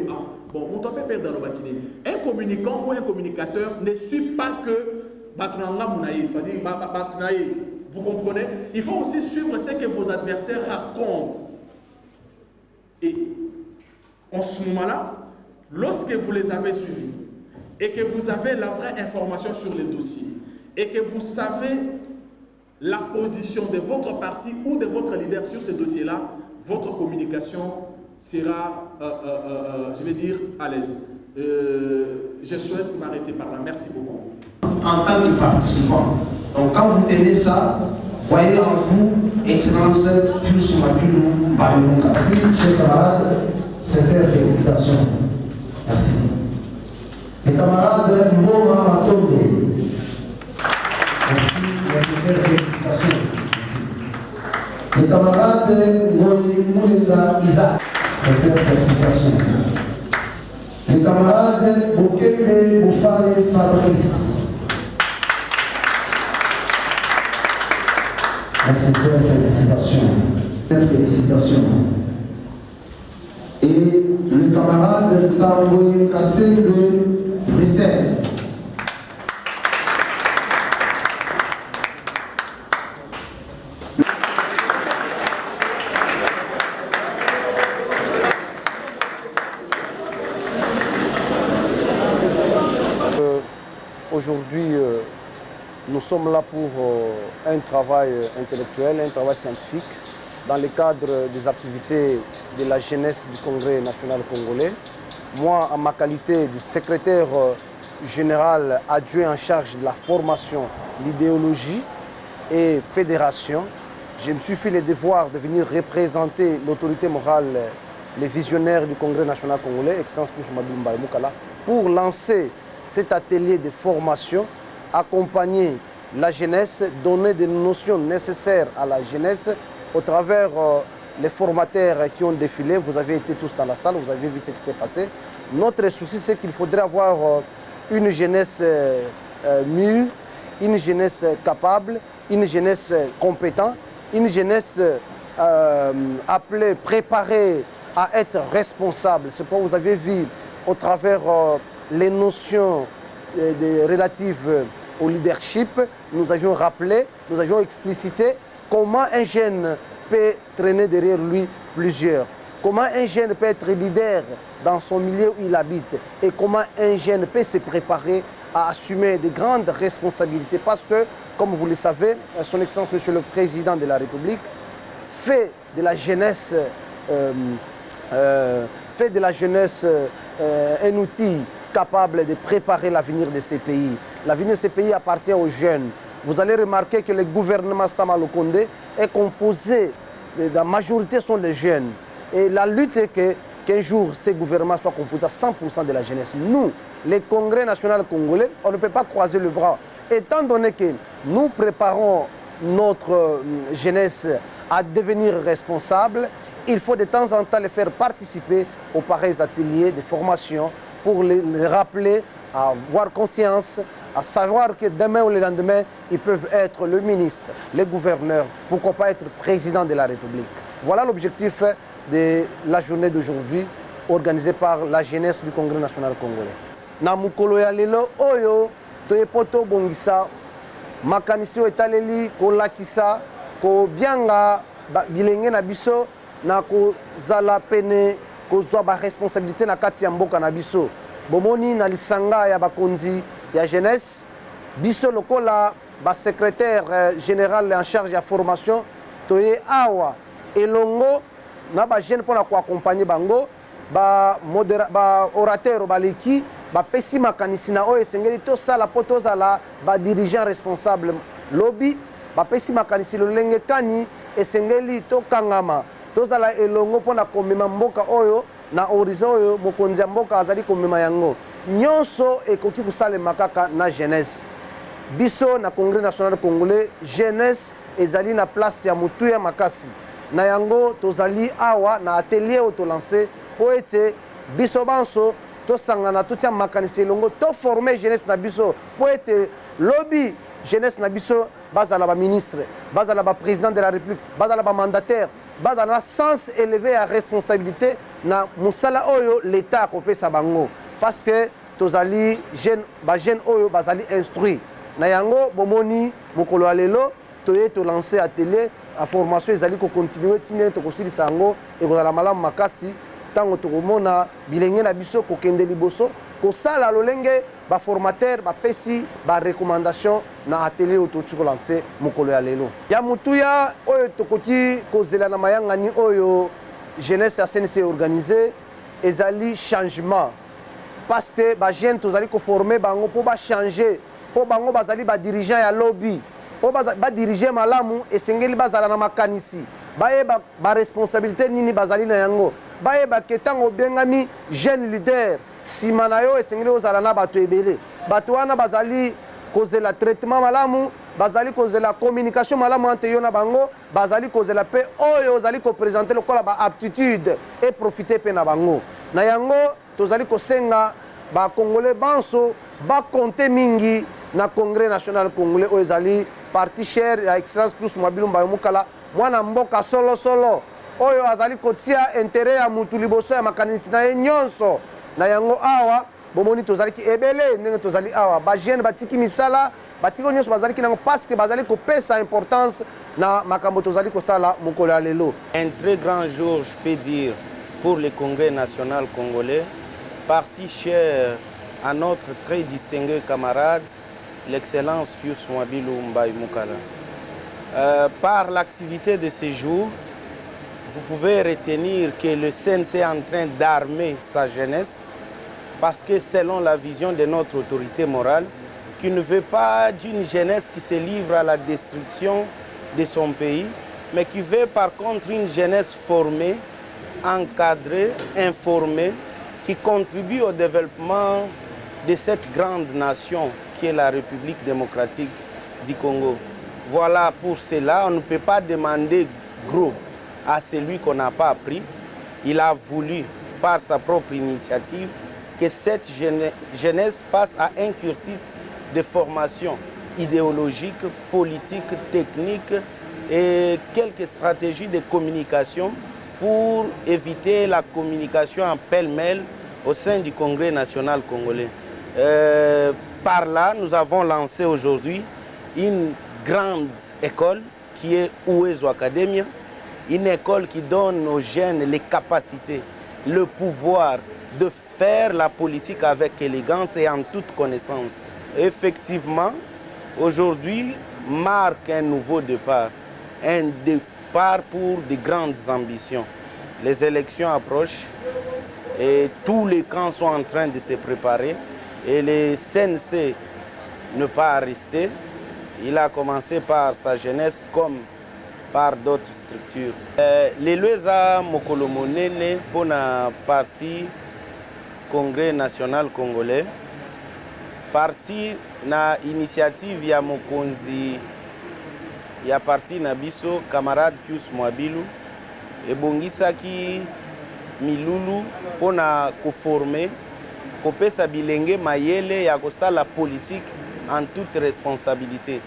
on ne peut pas perdre dans le bakine. Un communicant ou un communicateur ne suit pas que Batunanga Mounaï, c'est-à-dire Batunaï. Vous comprenez? Il faut aussi suivre ce que vos adversaires racontent. Et en ce moment-là, lorsque vous les avez suivis et que vous avez la vraie information sur les dossiers et que vous savez la position de votre parti ou de votre leader sur ces dossiers-là, votre communication sera, je vais dire, à l'aise. Je souhaite m'arrêter par là. Merci beaucoup. En tant que participant, donc quand vous tenez ça, voyez en vous, Excellence plus Mabulou Bayou. Merci, chers camarades, sincères félicitations. Merci. Les camarades Mboma Matombe, merci, les sincères félicitations. Merci. Les camarades Moulinga Isaac, sincères félicitations. Les camarades Bokembe Boufale Fabrice, les sincères félicitations. Félicitations. Et le camarade Tamboye Kassé de Bruxelles. Aujourd'hui, nous sommes là pour un travail intellectuel, un travail scientifique dans le cadre des activités de la jeunesse du Congrès national congolais. Moi, en ma qualité de secrétaire général adjoint en charge de la formation, l'idéologie et fédération, je me suis fait le devoir de venir représenter l'autorité morale, les visionnaires du Congrès national congolais, Excellence Plus Mabulou Mbaye Moukala, pour lancer cet atelier de formation, accompagner la jeunesse, donner des notions nécessaires à la jeunesse au travers les formateurs qui ont défilé. Vous avez été tous dans la salle, vous avez vu ce qui s'est passé. Notre souci, c'est qu'il faudrait avoir une jeunesse mûre, une jeunesse capable, une jeunesse compétente, une jeunesse appelée, préparée à être responsable. C'est pourquoi vous avez vu au travers les notions relatives au leadership, nous avions rappelé, nous avions explicité comment un jeune peut traîner derrière lui plusieurs, comment un jeune peut être leader dans son milieu où il habite et comment un jeune peut se préparer à assumer de grandes responsabilités parce que, comme vous le savez, son Excellence Monsieur le Président de la République fait de la jeunesse un outil capable de préparer l'avenir de ces pays. L'avenir de ces pays appartient aux jeunes. Vous allez remarquer que le gouvernement Sama Lukonde est composé, la majorité sont les jeunes. Et la lutte est qu'un jour, ces gouvernements soient composés à 100% de la jeunesse. Nous, les Congrès national congolais, on ne peut pas croiser le bras. Étant donné que nous préparons notre jeunesse à devenir responsable, il faut de temps en temps les faire participer aux pareils ateliers de formation pour les rappeler à avoir conscience, à savoir que demain ou le lendemain, ils peuvent être le ministre, le gouverneur, pourquoi pas être président de la République. Voilà l'objectif de la journée d'aujourd'hui organisée par la jeunesse du Congrès national congolais. Na mukolo ya lelo oyo toyepoto bongisa makanisi etaleli kolakisa ko bianga bilenge na biso na kozala pene kozwa ba responsabilité na kati ya mboka na biso. Bomoni na lisanga ya bakonzi ya jeunesse biso lokola ba secrétaire général en charge ya formation toye awa elongo na ba jeune pona ko accompagner bango ba orateur baleki ba pesi makanisi na oyo esengeli to sala po tozala ba dirigeant responsable lobby ba pesi makanisi lolenge tani esengeli to kangama tozala elongo pona komema mboka oyo na horizon oyo mokonzi ya mboka azali komema yango nyonso ekoki kosalema kaka na jeunesse biso na Congrès national congolais jeunesse ezali na place ya mutu ya makasi na yango tozali awa na atelier oyo tolance po ete biso banso tosangana totia makanisi elongo to former jeunesse na biso po ete lobby jeunesse na biso bazala ba ministre bazala ba président de la république bazala ba mandataire bazana sens élevé à responsabilité na musala oyo l'état kopesa bango parce que tozali jeune oyo bazali instruit na yango bomoni mokolo ya lelo toye to lancer atelier à formation ezali ko continuer tine to kosilisa yango ekozala malamu makasi tango tokomona bilenge na biso kokende liboso kosala lolenge baformateur bapesi barecommandation na atelier oyo toti kolancer mokolo ya lelo ya mutuya oyo tokoki kozela na mayangani oyo jeunesse ya CNC organisé ezali changement parce que bajeune tozali koforme bango mpo bachanger mpo bango bazali badirigeant ya lobby mpo badirige malamu esengeli bazala na makanisi bayeba baresponsabilité nini bazali na yango bayeba ke ntango obengami jeune leader nsima na yo esengeli ozala na bato ebele bato wana bazali kozela traitement malamu bazali kozela communication malamu entre yo na bango bazali kozela mpe oyo ozali kopresente lokola baaptitude eprofite mpe na bango na yango tozali kosenga bakongolais banso bakonte mingi na congrès national congolais oyo ezali parti cher ya excellence plus Mwabilu Mbayo Mukala mwana mboka solo oyo azali kotia intérêt ya mutu liboso ya makanisi na ye nyonso na yango awa bomoni tozalaki ebele ndenge tozali awa bajeune batiki misala batiki nyonso bazalaki nango parce que bazali kopesa importance na makambo tozali kosala mokolo ya lelo. Un très grand jour, je peux dire, pour le Congrès national congolais, parti cher à notre très distingué camarade, l'excellence Pius Mwabilu Mbayo Mukala. Par l'activité de ce jour, vous pouvez retenir que le CNC est en train d'armer sa jeunesse parce que selon la vision de notre autorité morale, qui ne veut pas d'une jeunesse qui se livre à la destruction de son pays, mais qui veut par contre une jeunesse formée, encadrée, informée, qui contribue au développement de cette grande nation qui est la République démocratique du Congo. Voilà, pour cela, on ne peut pas demander gros à celui qu'on n'a pas appris. Il a voulu, par sa propre initiative, que cette jeunesse passe à un cursus de formation idéologique, politique, technique et quelques stratégies de communication pour éviter la communication en pêle-mêle au sein du Congrès national congolais. Par là, nous avons lancé aujourd'hui une grande école qui est Uwezo Academia, une école qui donne aux jeunes les capacités, le pouvoir de faire la politique avec élégance et en toute connaissance. Effectivement, aujourd'hui marque un nouveau départ, un départ pour de grandes ambitions. Les élections approchent et tous les camps sont en train de se préparer et le CNC ne pas rester. Il a commencé par sa jeunesse comme par d'autres structures. Lelweza mokolo monene pour la partie Congrès national congolais. Parti na initiative ya mokonzi ya parti na biso camarade Pius Mwabilu ebongisaki milulu pona koformer kopesa bilenge mayele ya kosala politique en toute responsabilité.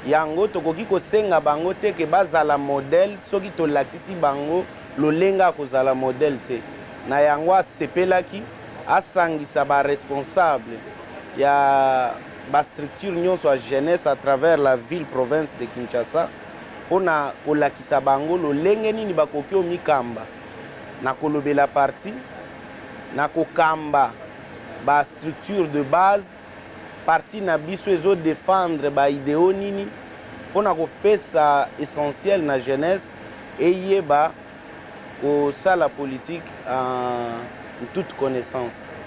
Yango tokoki kosenga bango te ke bazala modèle soki tolakisi bango lolenga kozala modèle te. Na yango asepelaki asangisa ba responsable ya ba structure nyonso ya jeunesse à travers la ville province de Kinshasa pona kolakisa bango lolenge nini bakoki omikamba na kolobela parti na kokamba ba structure de base parti na biso ezo défendre ba idéo nini pona kopesa essentiel na jeunesse eyeba kosala politique en toute connaissance.